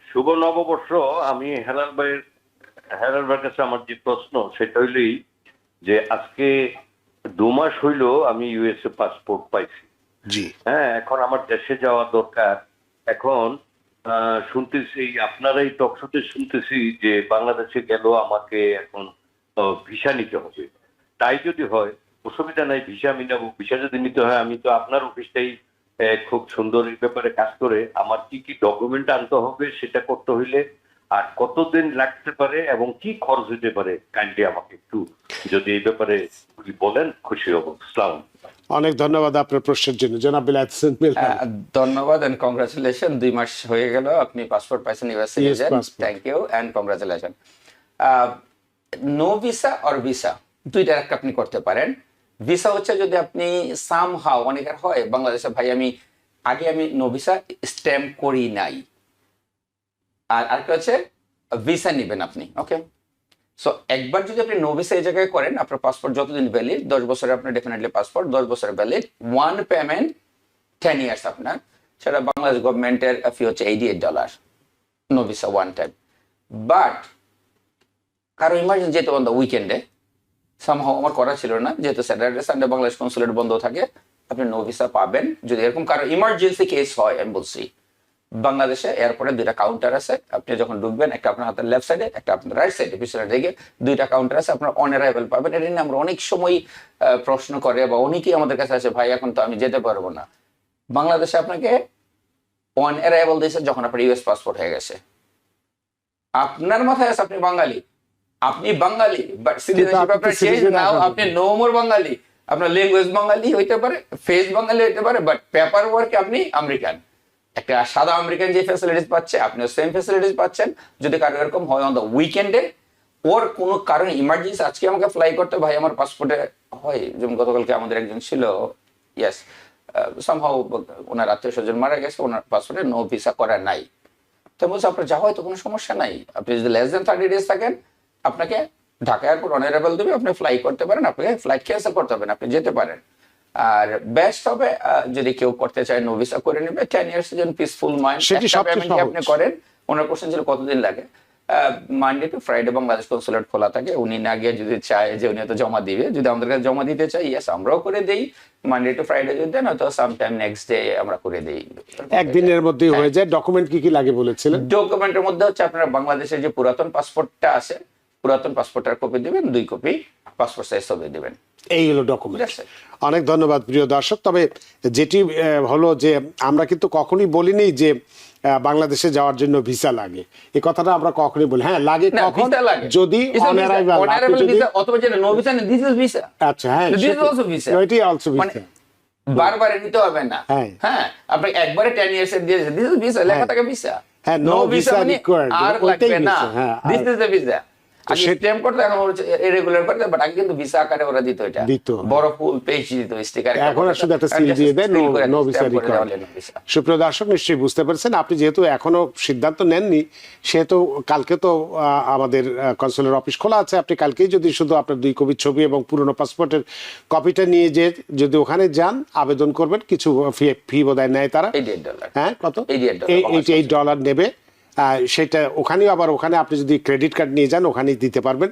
শুভ নববর্ষ। আমি হেলাল ভাইয়ের কাছে আমার যে প্রশ্ন, সেটা হইলেই যে আজকে 2 মাস হইল আমি ইউএসএ পাসপোর্ট পাইছি। জি। হ্যাঁ, এখন আমার দেশে যাওয়া দরকার। এখন শুনতেছি, আপনারাই টকশোতে শুনতেছি যে বাংলাদেশে গেল আমাকে এখন ভিসা নিতে হবে। তাই যদি হয় অসুবিধা নাই, ভিসা আমি নেবো। ভিসা যদি নিতে হয়, আমি তো আপনার অফিসটাই খুব সুন্দর এই ব্যাপারে কাজ করে। আমার কি কি ডকুমেন্ট আনতে হবে সেটা করতে হইলে, আর কতদিন লাগতে পারে এবং কি খরচ হতে পারে, কাইন্ডলি আমাকে একটু যদি এই ব্যাপারে বলেন, খুশি হব। আসসালাম। অনেক ধন্যবাদ আপনার প্রশ্নের জন্য, জনাব বিলায়েত হোসেন বেলাল। ধন্যবাদ এন্ড কংগ্রাচুলেশন। 2 মাস হয়ে গেল আপনি পাসপোর্ট পাইছেন USA. Thank you and congratulation. No visa or visa, দুইটার একটা আপনি করতে পারেন। ভিসা হচ্ছে যদি আপনি সামহাও, অনেকের হয় বাংলাদেশে, ভাই আমি নো ভিসা স্ট্যাম্প করি নাই, আর আরেকটা হচ্ছে ভিসা নেবেন আপনি। ওকে, সো একবার যদি আপনি নো ভিসা এই জায়গায় করেন, আপনার পাসপোর্ট যতদিন ভ্যালিড, 10 বছরে আপনার ডেফিনেটলি পাসপোর্ট 10 বছর ভ্যালিড, 1 পেমেন্ট 10 ইয়ার্স আপনার। সেটা বাংলাদেশ গভর্নমেন্টের ফি হচ্ছে $88, নো ভিসা 1 টাইম। বাট কারো ইমার্জেন্সি যেতে বন্ধ উইকেন্ডে, সামহাও আমার করা ছিল না, যেহেতু স্যাটারডে সানডে বাংলাদেশ কনসুলেট বন্ধ থাকে, আপনি নো ভিসা পাবেন। যদি এরকম কারো ইমার্জেন্সি কেস হয়, আমি বলছি বাংলাদেশে এয়ারপোর্টে 2টা কাউন্টার আছে। আপনি যখন ঢুকবেন, একটা আপনার হাতের লেফট সাইডে, একটা আপনার রাইট সাইডে, পিছনে দিকে 2টা কাউন্টার আছে, আপনার অন অ্যারাইভেল পাবেন। এটা নিয়ে আমরা অনেক সময় প্রশ্ন করে, বা অনেকেই আমাদের কাছে আসে, ভাই এখন তো আমি যেতে পারবো না। বাংলাদেশে আপনাকে অন অ্যারাইভেল দিয়েছে যখন আপনার ইউএস পাসপোর্ট হয়ে গেছে। আপনার মাথায় আছে আপনি বাঙালি, বাট সিটিজেনশিপ আপনার চেঞ্জ নাও, আপনি নো মোর বাঙালি। আপনার ল্যাঙ্গুয়েজ বাঙালি হইতে পারে, ফেস বাঙালি হইতে পারে, বাট পেপার ওয়ার্কে আপনি আমেরিকান। একটা সাদা আমেরিকান যে ফ্যাসিলিটিস পাচ্ছে, আপনিও সেম ফ্যাসিলিটিস পাচ্ছেন। যদি কারো এরকম হয় অন দ্য উইকেন্ডে, ওর কোনো কারণে ইমার্জেন্সি, আজকে আমাকে ফ্লাই করতে, ভাই আমার পাসপোর্টে হয়, যেমন গতকালকে আমাদের একজন ছিল, ইয়েস, সামহাও ওনার আত্মীয় স্বজন মারা গেছে, ওনার পাসপোর্টে নো ভিসা করা নাই। তো বলছে আপনার যাওয়া হয়তো কোনো সমস্যা নাই, আপনি যদি লেস দেন 30 ডেজ থাকেন, আপনাকে ঢাকা এয়ারপোর্ট অনারেবল দেবে, আপনি ফ্লাই করতে পারেন, আপনাকে ফ্লাইট ক্যান্সেল করতে হবে না, আপনি যেতে পারেন। আর বেস্ট হবে যদি কেউ করতে চায় নো ভিসা করে নেবে, 10 ইয়ার্স যেন পিসফুল মাইন্ড আপনি করেন। ওনার কোশ্চেন ছিল কতদিন লাগে। Monday to Friday Bangladesh consulate খোলা থাকে। উনি না গিয়ে যদি চায় যে উনি হয়তো জমা দিবে, যদি আমাদের কাছে জমা দিতে চাই, ইয়েস আমরাও করে দেই। মানডে টু ফ্রাইডে যদি দেন, হয়তো সামটাইম নেক্সট ডে আমরা করে দেই, একদিনের মধ্যেই হয়ে যায়। ডকুমেন্ট কি কি লাগে বলেছিলেন? ডকুমেন্টের মধ্যে হচ্ছে আপনার বাংলাদেশের যে পুরাতন পাসপোর্টটা আছে, পুরাতন পাসপোর্টের কপি দিবেন, 2 কপি পাসপোর্ট সাইজ ছবি দিবেন। এই হলো ডকুমেন্ট। অনেক ধন্যবাদ প্রিয় দর্শক। তবে যেটি হলো যে আমরা কিন্তু কখনোই বলিনি যে বাংলাদেশে যাওয়ার জন্য ভিসা লাগে, এই কথাটা আমরা কখনোই বলি। হ্যাঁ লাগে, কখন? যদি অন অ্যারাইভাল ভিসা, অথবা যেটা নো ভিসা না, দিস ইজ ভিসা। আচ্ছা, হ্যাঁ, দিস ইজ অলসো ভিসা। এটাই অলসো ভিসা, বারবার নিতে হবে না। হ্যাঁ, আপনি একবারে 10 ইয়ার্স এর দিয়েছেন, দিস ইজ ভিসা, লেখা থাকে ভিসা। হ্যাঁ, নো ভিসা রিকোয়ার্ড, আর লাগবে না, দিস ইজ দ্য ভিসা। আগে স্ট্যাম্প করতে, এখন ইরেগুলার করতে, বাট আগে কিন্তু ভিসা আকারে ওরা দিত, এটা দিত, বড় ফুল পেজ দিত, স্টিকার। এখন শুধু একটা সিল দিয়ে দেয়, নো ভিসা রিকোয়ার্ড। সুপ্রিয় দর্শক, নিশ্চয়ই বুঝতে পারছেন, আপনি যেহেতু এখনো সিদ্ধান্ত নেননি, সেহেতু কালকে তো আমাদের কনসুলার অফিস খোলা আছে, আপনি কালকেই যদি শুধু আপনার 2 কপি ছবি এবং পুরনো পাসপোর্টের কপিটা নিয়ে যে যদি ওখানে যান আবেদন করবেন, কিছু ফি বোধহয় নেয় তারা, $88। হ্যাঁ কত, $88 নেবে। সেটা ওখানেও আবার ওখানে আপনি যদি ক্রেডিট কার্ড নিয়ে যান ওখানেই দিতে পারবেন,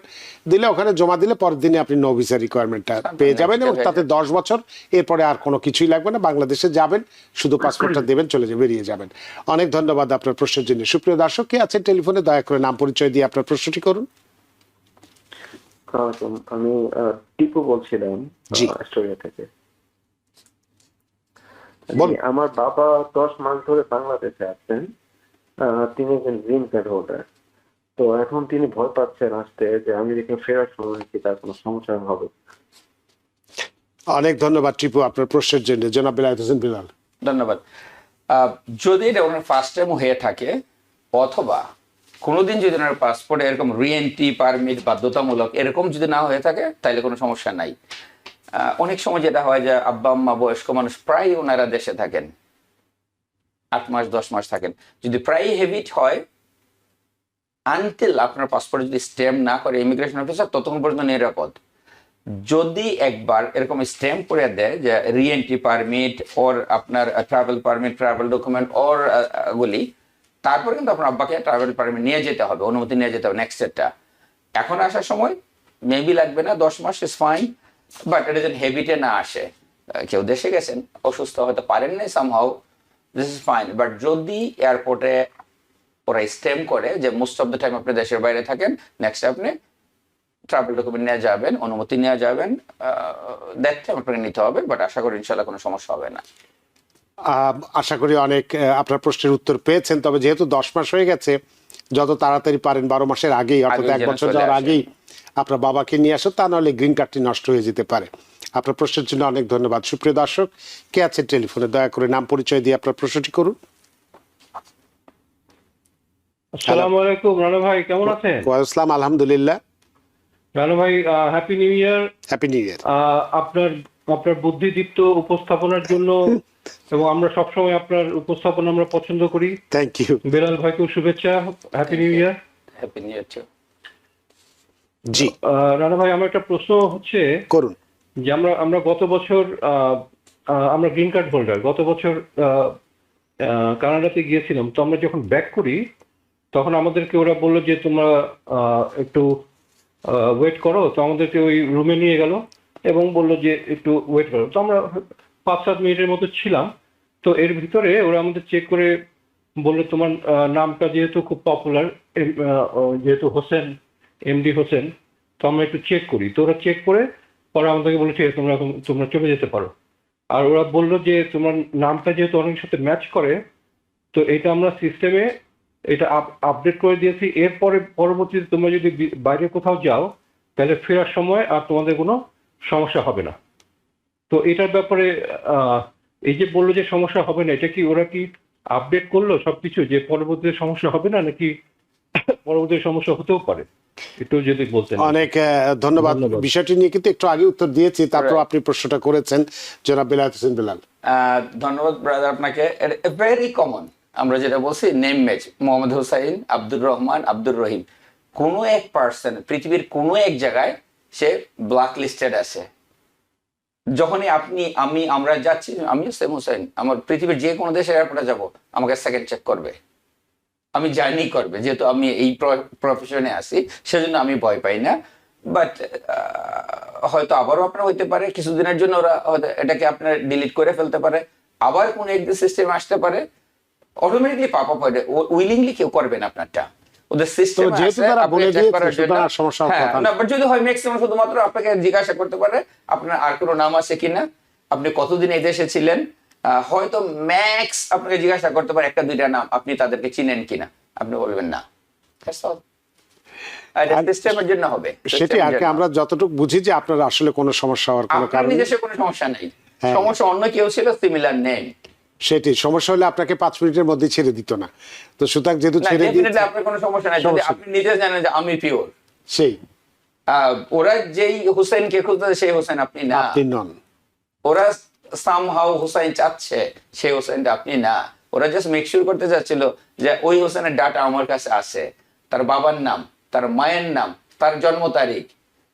দিলে ওখানে জমা দিলে পরের দিনে আপনি নো ভিসা রিকোয়ারমেন্টটা পেয়ে যাবেন, এবং তাতে 10 বছর, এরপরে আর কোনো কিছুই লাগবে না, বাংলাদেশে যাবেন শুধু পাসপোর্টটা দেবেন, চলে যাবে, বেরিয়ে যাবেন। অনেক ধন্যবাদ আপনার প্রশ্নের জন্য। সুপ্রিয় দর্শক, কে আছেন টেলিফোনে, দয়া করে নাম পরিচয় দিয়ে আপনার প্রশ্নটি করুন। আমি টিপু বলছিলাম অস্ট্রেলিয়া থেকে। আমার বাবা 10 মাস ধরে বাংলাদেশে আছেন, তিনি একজন গ্রিন কার্ড হোল্ডার। তো এখন তিনি ভয় পাচ্ছেন আসতে, যে আমেরিকা ফেরার সময় কি তার কোনো সমস্যা হবে। অনেক ধন্যবাদ টিপু আপনার প্রশ্নের জন্য। জনাব বিলায়েত হোসেন বিলাল। ধন্যবাদ। যদি এটা ওনার ফার্স্ট টাইম হয়ে থাকে, অথবা কোনোদিন যদি ওনার পাসপোর্টে এরকম রিএন্ট্রি পারমিট বাধ্যতামূলক এরকম যদি না হয়ে থাকে, তাহলে কোনো সমস্যা নাই। অনেক সময় যেটা হয় যে আব্বা আম্মা বয়স্ক মানুষ প্রায় ওনারা দেশে থাকেন, 8 মাস 10 মাস থাকেন, যদি প্রায় হ্যাবিট হয়, আনটিল আপনার পাসপোর্ট যদি স্ট্যাম্প না করে ইমিগ্রেশন অফিসার, ততক্ষণ পর্যন্ত নিরাপদ। যদি একবার এরকম স্ট্যাম্প করে দেয় যে রিএন্ট্রি পারমিট ওর আপনার ট্রাভেল পারমিট, ট্রাভেল ডকুমেন্ট ওর গুলি, তারপরে কিন্তু আপনার আব্বাকে ট্রাভেল পারমিট নিয়ে যেতে হবে, অনুমতি নিয়ে যেতে হবে নেক্সট সেটটা। এখন আসার সময় মেবি লাগবে না, 10 মাস ইজ ফাইন, বাট এটা যেন হেবিটে না আসে। কেউ দেশে গেছেন, অসুস্থ হয়তো পারেন নাই, somehow this is fine, but যদি এয়ারপোর্টে ওরা স্ট্যাম্প করে যে মোস্ট অফ দ্য টাইম আপনি দেশের বাইরে থাকেন, নেক্সট আপনি ট্রাভেল ডকুমেন্ট নিয়ে যাবেন, অনুমতি নিয়ে যাবেন, দ্যাট টাইম আপনাকে নিতে হবে, বাট আশা করি ইনশাল্লাহ কোনো সমস্যা হবে না। আশা করি অনেক আপনার প্রশ্নের উত্তর পেয়েছেন। তবে যেহেতু 10 মাস হয়ে গেছে, যত তাড়াতাড়ি পারেন 12 মাসের আগেই, অর্থাৎ 1 বছর যাওয়ার আগেই আপনার বাবাকে নিয়ে আসুন, তা নাহলে গ্রিন কার্ডটি নষ্ট হয়ে যেতে পারে। আপনার প্রশ্নের জন্য অনেক ধন্যবাদ। সুপ্রিয় দর্শক, কে আছেন টেলিফোনে, দয়া করে নাম পরিচয় দিয়ে আপনার প্রশ্নটি করুন। আসসালামু আলাইকুম রানু ভাই, কেমন আছেন? ওয়ালাইকুম আসসালাম, আলহামদুলিল্লাহ। রানু ভাই, happy new year. Happy new ইয়ার। আপনার বুদ্ধিদীপ্ত উপস্থাপনার জন্য, এবং আমরা সবসময় আপনার উপস্থাপনা আমরা পছন্দ করি। Thank you. বেলাল ভাইকেও শুভেচ্ছা, happy new year. Happy new year too. জি রানু ভাই, আমার একটা প্রশ্ন হচ্ছে করুন। যে আমরা গত বছর আমরা গ্রিন কার্ড হোল্ডার, গত বছর কানাডাতে গিয়েছিলাম। তো আমরা যখন ব্যাক করি, তখন আমাদেরকে ওরা বললো যে তোমরা একটু ওয়েট করো। তো আমাদেরকে ওই রুমে নিয়ে গেল এবং বললো যে একটু ওয়েট করো। তো আমরা 5-7 মিনিটের মতো ছিলাম। তো এর ভিতরে ওরা আমাদের চেক করে বললো, তোমার নামটা যেহেতু খুব পপুলার, যেহেতু হোসেন, এমডি হোসেন, তো আমরা একটু চেক করি। তো ওরা চেক করে পরে আমাদেরকে বলেছে তোমরা চলে যেতে পারো। আর ওরা বললো যে তোমার নামটা যেহেতু অনেকের সাথে ম্যাচ করে, তো এটা আমরা সিস্টেমে এটা আপডেট করে দিয়েছি। এরপরে পরবর্তীতে তোমরা যদি বাইরে কোথাও যাও, তাহলে ফেরার সময় আর তোমাদের কোনো সমস্যা হবে না। তো এটার ব্যাপারে এই যে বললো যে সমস্যা হবে না, এটা কি ওরা কি আপডেট করলো সবকিছু, যে পরবর্তীতে সমস্যা হবে না, নাকি পরবর্তী সমস্যা হতেও পারে? একটু যদি বলতেন। অনেক ধন্যবাদ। বিষয়টি নিয়ে কিন্তু একটু আগে উত্তর দিয়েছি, তারপর আপনি প্রশ্নটা করেছেন জনাব বিলায়েত হোসেন বিলাল। ধন্যবাদ ব্রাদার আপনাকে। ভেরি কমন, আমরা যেটা বলছি নেম ম্যাচ, মোহাম্মদ হুসাইন, আব্দুর রহমান, আব্দুর রহিম, কোনো এক পার্সন পৃথিবীর কোনো এক জায়গায় সে ব্ল্যাক লিস্টেড আছে। যখনই আমরা যাচ্ছি, আমিও সেম হুসাইন, আমার পৃথিবীর যে কোনো দেশে এয়ারপোর্টে যাব, আমাকে সেকেন্ড চেক করবে, আমি জার্নি করবে, যেহেতু আমি এই প্রফেশনে আছি, সেজন্য আমি ভয় পাই না। বাট হয়তো আবারও আপনার হইতে পারে, কিছুদিনের জন্য ওরা হয়তো এটাকে আপনার ডিলিট করে ফেলতে পারে, আবার কোন একদিন সিস্টেম আসতে পারে, অটোমেটিকলি পাপ আপ হয়। উইলিংলি কেউ করবেন আপনারটা, ওদের সিস্টেম আছে আপনি চেক করার জন্য। যদি হয় ম্যাক্সিমাম শুধুমাত্র আপনাকে জিজ্ঞাসা করতে পারে আপনার আর কোনো নাম আছে কিনা, আপনি কতদিন এই দেশে ছিলেন, হয়তো ম্যাক্স আপনাকে জিজ্ঞাসা করতে পারে 1-2টা নাম, আপনি তাদেরকে চিনেন কিনা, আপনি বলবেন না। সিস্টেমের জন্য হবে সেটি আর কি, আমরা যতটুকু বুঝি যে আপনার আসলে কোনো সমস্যা হওয়ার কোনো কারণ নেই, নিজস্ব কোনো সমস্যা নেই। সমস্যা অন্য কেউ ছিল, সিমিলার নেম, সেটি সমস্যা হলে আপনাকে 5 মিনিটের মধ্যে ছেড়ে দিত না। তো সুতরাং যেহেতু ছেড়ে দিয়েছে, আপনার কোনো সমস্যা নাই। যদি আপনি নিজে জানেন যে আমি পিওর, সেই ওরা যেই হোসেনকে খুঁজতেছে সেই হোসেন আপনি না, আপনি নন। ওরা সামহাউ হোসেন চাচ্ছে সেই হোসেনটা আপনি না। ওরা জাস্ট মেক শিওর করতে চাচ্ছিল যে ওই হোসেনের ডাটা আমার কাছে আছে, তার বাবার নাম, তার মায়ের নাম, তার জন্ম তারিখ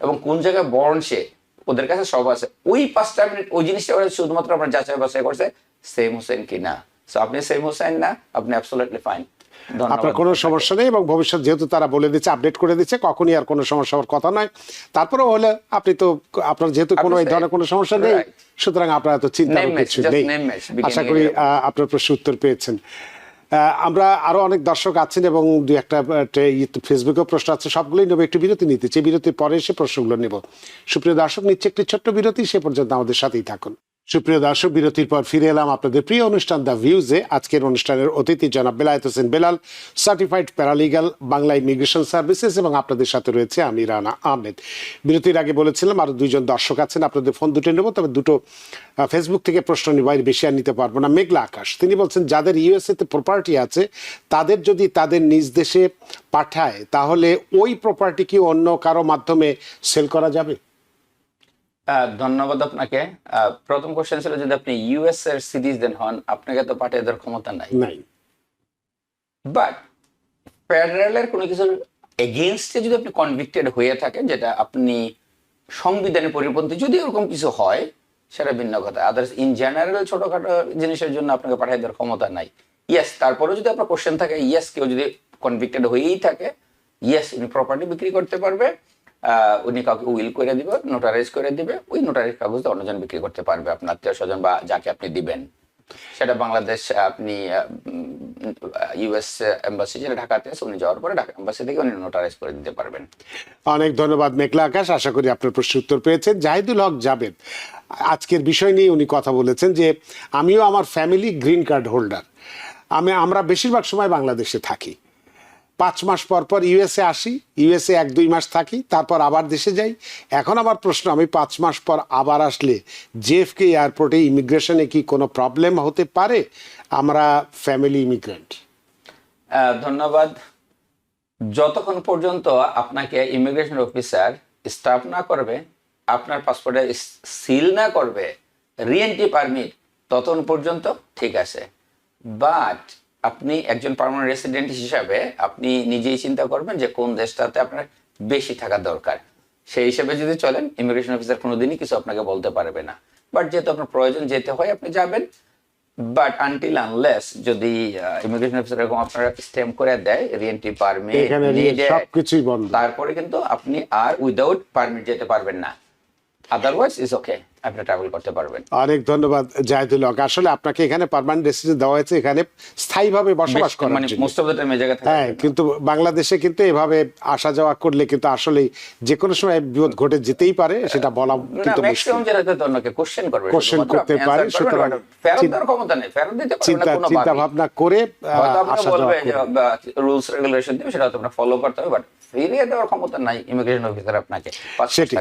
এবং কোন জায়গায় বর্ণ সে, ওদের কাছে সব আছে। ওই 5টা মিনিট ওই জিনিসটা ওরা শুধুমাত্র আমরা যাচাই বাছাই করছে সেম হোসেন কি না। সো আপনি সেম হোসেন না, আপনি অ্যাবসলিউটলি ফাইন। আপনার কোনো সমস্যা নেই, এবং ভবিষ্যৎ যেহেতু তারা বলে দিচ্ছে, আপডেট করে দিচ্ছে, কখনই আর কোনো সমস্যা হওয়ার কথা নয়। তারপরে হলে আপনি তো, আপনার যেহেতু কোনো এই ধরনের কোনো সমস্যা নেই, সুতরাং আপনার তো চিন্তার কিছু নেই। আশা করি আপনার প্রশ্নের উত্তর পেয়েছেন। আমরা আরো অনেক দর্শক আছেন এবং দুই একটা ফেসবুকে প্রশ্ন আছে, সবগুলোই নেব। একটু বিরতি নিতে চাই, বিরতির পরে এসে প্রশ্নগুলো নেব। সুপ্রিয় দর্শক, নিচ্ছে একটি ছোট্ট বিরতি, সে পর্যন্ত আমাদের সাথেই থাকুন। সুপ্রিয় দর্শক, বিরতির পর ফিরে এলাম আপনাদের প্রিয় অনুষ্ঠান দ্য ভিউজে। আজকের অনুষ্ঠানের অতিথি জনাব Belayet Hossain Belal, certified paralegal, Bangla immigration services, এবং আপনাদের সাথে রয়েছে আমি রানা আহমেদ। বিরতির আগে বলেছিলাম আরো দুইজন দর্শক আছেন, আপনাদের ফোন দুটো নেব, তবে দুটো ফেসবুক থেকে প্রশ্ন নিব, এর বেশি আর নিতে পারবো না। মেঘলা আকাশ, তিনি বলছেন যাদের ইউএসএ তে প্রপার্টি আছে তাদের যদি তাদের নিজ দেশে পাঠায় তাহলে ওই প্রপার্টি কি অন্য কারো মাধ্যমে সেল করা যাবে? ধন্যবাদ আপনাকে। প্রথম কোশ্চেন ছিল যদি আপনি ইউএস এর সিটিজেন হন, আপনাকে তো পাঠিয়ে দেওয়ার ক্ষমতা নাই। বাট ফেডারেলের কোনো কিছুর এগেইনস্টে যদি আপনি কনভিক্টেড হয়ে থাকেন, যেটা আপনি সংবিধানের পরিপন্থী, যদি ওরকম কিছু হয় সেটা ভিন্ন কথা। আদার্স ইন জেনারেল ছোটখাটো জিনিসের জন্য আপনাকে পাঠিয়ে দেওয়ার ক্ষমতা নাই। ইয়েস, তারপরে যদি আপনার কোশ্চেন থাকে, ইয়েস, কেউ যদি কনভিক্টেড হয়েই থাকে, ইয়েস, উনি প্রপার্টি বিক্রি করতে পারবে, উনি কাউকে উইল করে দিবে, নোটারাইজ করে দিবে, ওই নোটারাইজ কাগজ অন্যজন বিক্রি করতে পারবে, আপনার আত্মীয় স্বজন বা যাকে আপনি দিবেন। সেটা বাংলাদেশ, আপনি ইউএস এম্বাসি যেটা ঢাকাতে আছে, উনি যাওয়ার পরে ঢাকা এম্বাসি থেকে উনি নোটারাইজ করে দিতে পারবেন। অনেক ধন্যবাদ মেঘলা আকাশ, আশা করি আপনার প্রশ্নের উত্তর পেয়েছেন। জাহিদুল হক জাবেদ আজকের বিষয় নিয়ে উনি কথা বলেছেন যে আমিও আমার ফ্যামিলি গ্রিন কার্ড হোল্ডার, আমরা বেশিরভাগ সময় বাংলাদেশে থাকি, 5 মাস পর পর ইউএসএ আসি, ইউএসএ 1-2 মাস থাকি, তারপর আবার দেশে যাই। এখন আমার প্রশ্ন, আমি 5 মাস পর আবার আসলে জেএফকে এয়ারপোর্টে ইমিগ্রেশনে কি কোনো প্রবলেম হতে পারে? আমরা ফ্যামিলি ইমিগ্রেন্ট। ধন্যবাদ। যতক্ষণ পর্যন্ত আপনাকে ইমিগ্রেশন অফিসার স্টাফ না করবে, আপনার পাসপোর্টে সিল না করবে রিএন্ট্রি পারমিট, ততক্ষণ পর্যন্ত ঠিক আছে। বাট আপনি একজন পার্মানেন্ট রেসিডেন্ট হিসাবে আপনি নিজেই চিন্তা করবেন যে কোন দেশটাতে আপনার বেশি থাকা দরকার। সেই হিসেবে যদি চলেন, ইমিগ্রেশন অফিসার কোনোদিনই কিছু আপনাকে বলতে পারবে না। বাট যেহেতু আপনার প্রয়োজন যেতে হয়, আপনি যাবেন। বাট আনটিল আনলেস যদি ইমিগ্রেশন অফিসার এরকম আপনার স্ট্যাম্প করে দেয় রিএন্ট্রি পারমিট, সবকিছুই বন্ধ, তারপরে কিন্তু আপনি আর উইদাউট পারমিট যেতে পারবেন না। আদারওয়াইজ ইজ ওকে, আপনি ট্রাভেল করতে পারবেন। অনেক ধন্যবাদ জাহিদুল হক। আসলে আপনাকে এখানে পার্মানেন্ট রেসিডেন্স দেওয়া হয়েছে, এখানে স্থায়ীভাবে বসবাস করার মানে জন্য। মোস্ট অফ দ্য টাইম এই জায়গা থাকে। হ্যাঁ, কিন্তু বাংলাদেশে কিন্তু এভাবে আসা যাওয়া করলে কিন্তু আসলে যে কোনো সময় বিপদ ঘটে যেতেই পারে, সেটা বলা কিন্তু ম্যাক্সিমাম জায়গাতে তো অন্যকে কোশ্চেন করবে, কোশ্চেন করতে পারে। সুতরাং ফেরত দেওয়ার ক্ষমতা নেই, ফেরত দিতে পারবে না কোনো চিন্তা ভাবনা করে আসা বলবে যাওয়া যে রুলস রেগুলেশন দিবে, সেটা তোমরা ফলো করতে হবে। বাট ফিরিয়ে দেওয়ার ক্ষমতা নাই ইমিগ্রেশন অফিসার আপনাকে সেটি।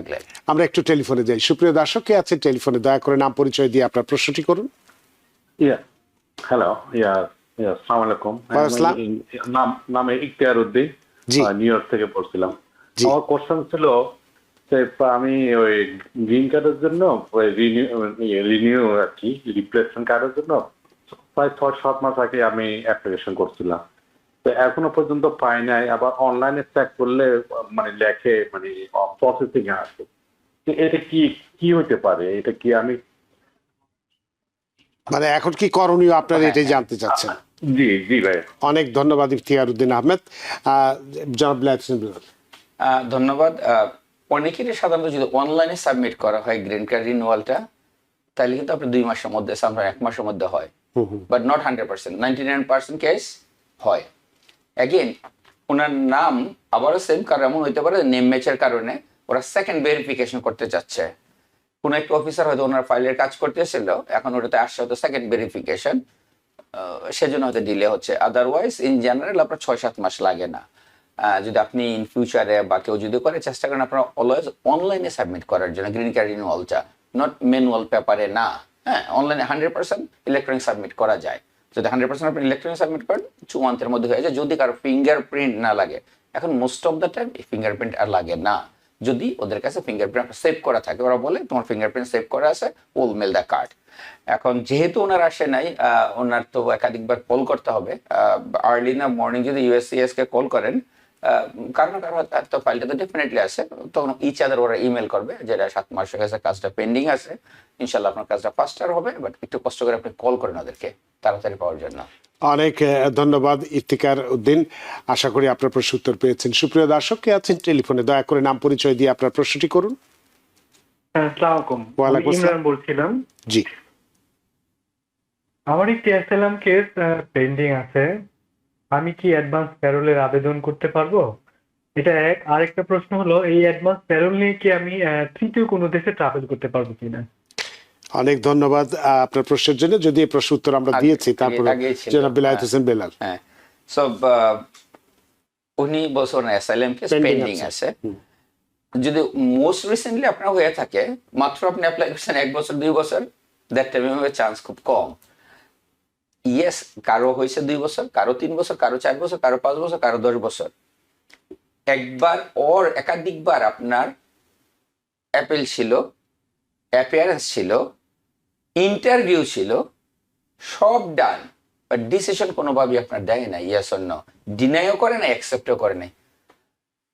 আমরা একটু টেলিফোনে যাই। সুপ্রিয় দর্শক, কে আছে টেলিফোনে? দয়া করে নাম পরিচয় দিয়ে আপনার প্রশ্নটি করুন। হ্যালো, আসসালামু আলাইকুম। নাম ইখতিয়ার উদ্দিন, নিউ ইয়র্ক থেকে বলছিলাম। আমার কোশ্চেন ছিল যে আমি ওই গ্রিন কার্ডের জন্য রিনিউ আর কি রিপ্লেসমেন্ট কার্ডের জন্য প্রায় 6-7 মাস আগে আমি অ্যাপ্লিকেশন করছিলাম, তো এখনো পর্যন্ত পাই নাই। আবার অনলাইনে চেক করলে মানে লেখে মানে প্রসেসিং এ আছে। এটা কি হতে পারে? এটা কি আমি মানে এখন কি করণীয় আপনার, এটাই জানতে চাচ্ছেন? জি ভাই। অনেক ধন্যবাদ ইখতিয়ার উদ্দিন আহমেদ। জনাব বেলায়েত হোসেন বেলাল। ধন্যবাদ। অনেকেরই সাধারণত যদি অনলাইনে সাবমিট করা হয় গ্রিন কার্ড রিনিউয়ালটা, তাহলে কিন্তু আপনার 2 মাসের মধ্যে, সামনে 1 মাসের মধ্যে হয়। বাট নট 100%, 99% কেস হয়। অ্যাগেন ওনার নাম আবারও সেম, কারণ এমন হইতে পারে নেম ম্যাচের কারণে ওরা সেকেন্ড ভেরিফিকেশন করতে চাচ্ছে। কোন একটা অফিসার হয়তো ওনার ফাইলের কাজ করতেছিল, এখন ওটাতে আসছে হয়তো সেকেন্ড ভেরিফিকেশন, সেজন্য হয়তো ডিলে হচ্ছে। আদারওয়াইজ ইন জেনারেল আপনার 6-7 মাস লাগে না। যদি আপনি ইন ফিউচারে বা কেউ যদি করে, চেষ্টা করেন আপনারা অলওয়েজ অনলাইনে সাবমিট করার জন্য গ্রিন কার্ড রিনিউয়ালটা, নট ম্যানুয়াল পেপারে না। হ্যাঁ, অনলাইনে 100% ইলেকট্রনিক সাবমিট করা যায়। যদি 100% আপনি ইলেকট্রনিক সাবমিট করেন 2 মান্থের মধ্যে হয়ে যায়, যদি কারো ফিঙ্গারপ্রিন্ট না লাগে। এখন most of the time fingerprint আর লাগে না, যদি ওদের কাছে ফিঙ্গারপ্রিন্ট সেভ করা থাকে। ওরা বলে তোমার ফিঙ্গারপ্রিন্ট সেভ করা আছে, উইল মেল দ্য কার্ড। এখন যেহেতু ওনার আসে নাই, ওনার তো একাধিকবার কল করতে হবে। আর্লি না মর্নিং যদি ইউএসসিএস কে কল করেন, কারণ তো ফাইলটা তো ডেফিনেটলি আছে, তখন ইচ আদার ওরা ইমেল করবে যেটা 7 মাস হয়ে গেছে, কাজটা পেন্ডিং আছে, ইনশাল্লাহ আপনার কাজটা ফাস্টার হবে, বাট একটু কষ্ট করে আপনি কল করেন ওদেরকে তাড়াতাড়ি পাওয়ার জন্য। অনেক ধন্যবাদ ইফতিকার উদ্দিন, আশা করি আপনার প্রশ্ন উত্তর পেয়েছেন। সুপ্রিয় দর্শক কে আছেন টেলিফোনে, দয়া করে নাম পরিচয় দিয়ে আপনার প্রশ্নটি করুন। আসসালামু আলাইকুম, ইমরান বলছিলাম। জি, আমার একটি অ্যাসাইলাম কেস পেন্ডিং আছে, আমি কি অ্যাডভান্স প্যারোলের আবেদন করতে পারবো? এটা এক। আরেকটা প্রশ্ন হলো, এই অ্যাডভান্স প্যারোল নিয়ে কি আমি তৃতীয় কোনো দেশে ট্রাভেল করতে পারবো কিনা? অনেক ধন্যবাদ আপনার প্রশ্নের জন্য। যদি এই প্রশ্ন উত্তর আমরা দিয়েছি, তারপরে জনাব বিলায়েত হোসেন বেলাল। হ্যাঁ, সব উনি বছর অ্যাসাইলাম কেস পেন্ডিং আছে। যদি মোস্ট রিসেন্টলি আপনার হয়ে থাকে, মাত্র আপনি অ্যাপ্লাই করছেন 1 বছর 2 বছর, দ্যাট টাইমে চান্স খুব কম। ইয়েস, কারো হয়েছে 2 বছর, কারো 3 বছর, কারো 4 বছর, কারো 5 বছর, কারো 10 বছর। একবার ওর একাধিকবার আপনার অ্যাপিল ছিল, অ্যাপিয়ারেন্স ছিল, ইন্টারভিউ ছিল, সব ডান, বাট ডিসিশন কোনোভাবেই আপনার দেয় না, ইয়েস অর নো, ডিনাইও করে না, অ্যাকসেপ্টও করে নাই।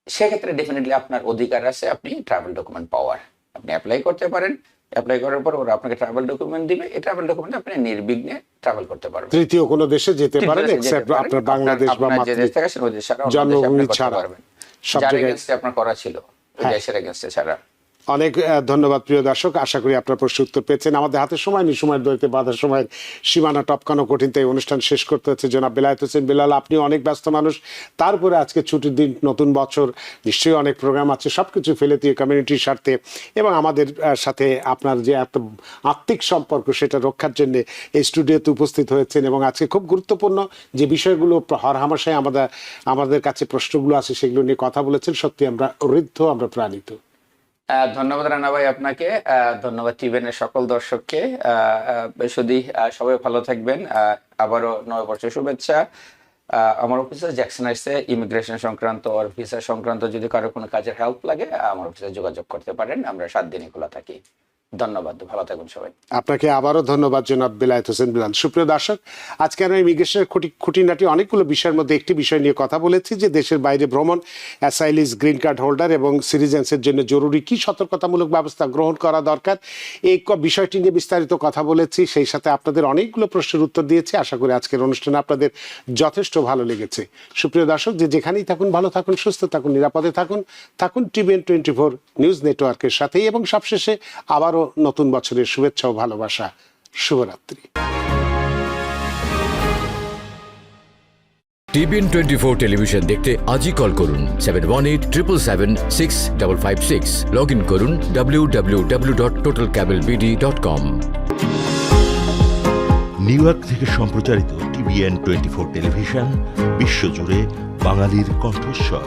সেক্ষেত্রে ডেফিনেটলি আপনার অধিকার আছে আপনি ট্রাভেল ডকুমেন্ট পাওয়ার। আপনি অ্যাপ্লাই করতে পারেন, অ্যাপ্লাই করার পর ওরা আপনাকে ট্রাভেল ডকুমেন্ট দিবে, এই ট্রাভেল ডকুমেন্ট আপনি নির্বিঘ্নে ট্রাভেল করতে পারবেন, তৃতীয় কোনো দেশে যেতে পারেন, এক্সেপ্ট আপনার বাংলাদেশ বা যে দেশ থেকে আসেন ওই দেশ ছাড়া জন্মভূমি ছাড়া সব যার জায়গায় এগেইনস্টে আপনার করা ছিল ওই দেশের এগেইনস্টে ছাড়া। অনেক ধন্যবাদ প্রিয় দর্শক, আশা করি আপনার প্রশ্ন উত্তর পেয়েছেন। আমাদের হাতে সময় নেই, সময়ের দৈতে বাধার সময়ের সীমানা টপকানো কঠিন, তাই অনুষ্ঠান শেষ করতে হচ্ছে। জনাব বিলায়েত হোসেন বেলাল, আপনি অনেক ব্যস্ত মানুষ, তারপরে আজকে ছুটির দিন, নতুন বছর, নিশ্চয়ই অনেক প্রোগ্রাম আছে, সবকিছু ফেলে দিয়ে কমিউনিটির স্বার্থে এবং আমাদের সাথে আপনার যে এত আত্মিক সম্পর্ক সেটা রক্ষার জন্য এই স্টুডিওতে উপস্থিত হয়েছেন এবং আজকে খুব গুরুত্বপূর্ণ যে বিষয়গুলো হরহামেশাই আমাদের কাছে প্রশ্নগুলো আছে সেগুলো নিয়ে কথা বলেছেন। সত্যি আমরা ঋদ্ধ, আমরা প্রাণিত। ধন্যবাদ রানা ভাই আপনাকে, ধন্যবাদ টিভেনের সকল দর্শককে। শুধু সবাই ভালো থাকবেন, আবারও নববর্ষের শুভেচ্ছা। আমার অফিসে জ্যাকসন আসছে, ইমিগ্রেশন সংক্রান্ত আর ভিসা সংক্রান্ত যদি কারো কোনো কাজের হেল্প লাগে আমার অফিসে যোগাযোগ করতে পারেন, আমরা 7 দিনই খোলা থাকি। ধন্যবাদ, ভালো থাকবেন সবাই। আপনাকে আবারও ধন্যবাদ জনাব বিলায়েত হোসেন বেলাল। সুপ্রিয় দর্শক, আজকে আমরা ইমিগ্রেশনের খুঁটিনাটি অনেকগুলো বিষয়ের মধ্যে একটি বিষয় নিয়ে কথা বলেছি যে দেশের বাইরে ভ্রমণ, অ্যাসাইলিস, গ্রিন কার্ড হোল্ডার এবং সিটিজেন্সের জন্য জরুরি কি সতর্কতামূলক ব্যবস্থা গ্রহণ করা দরকার, এই বিষয়টি নিয়ে বিস্তারিত কথা বলেছি। সেই সাথে আপনাদের অনেকগুলো প্রশ্নের উত্তর দিয়েছি। আশা করি আজকের অনুষ্ঠানে আপনাদের যথেষ্ট ভালো লেগেছে। সুপ্রিয় দর্শক, যে যেখানেই থাকুন ভালো থাকুন, সুস্থ থাকুন, নিরাপদে থাকুন টিভিএন 24 নিউজ নেটওয়ার্কের সাথেই। এবং সবশেষে আবারও নতুন বছরের শুভেচ্ছা ও ভালোবাসা। শুভরাত্রি। টিভিএন 24 টেলিভিশন দেখতে আজই কল করুন 7187776556। লগ ইন করুন www.totalcablebd.com। নিউ ইয়র্ক থেকে সম্প্রচারিত টিভিএন 24 টেলিভিশন বিশ্বজুড়ে বাঙালির কণ্ঠস্বর।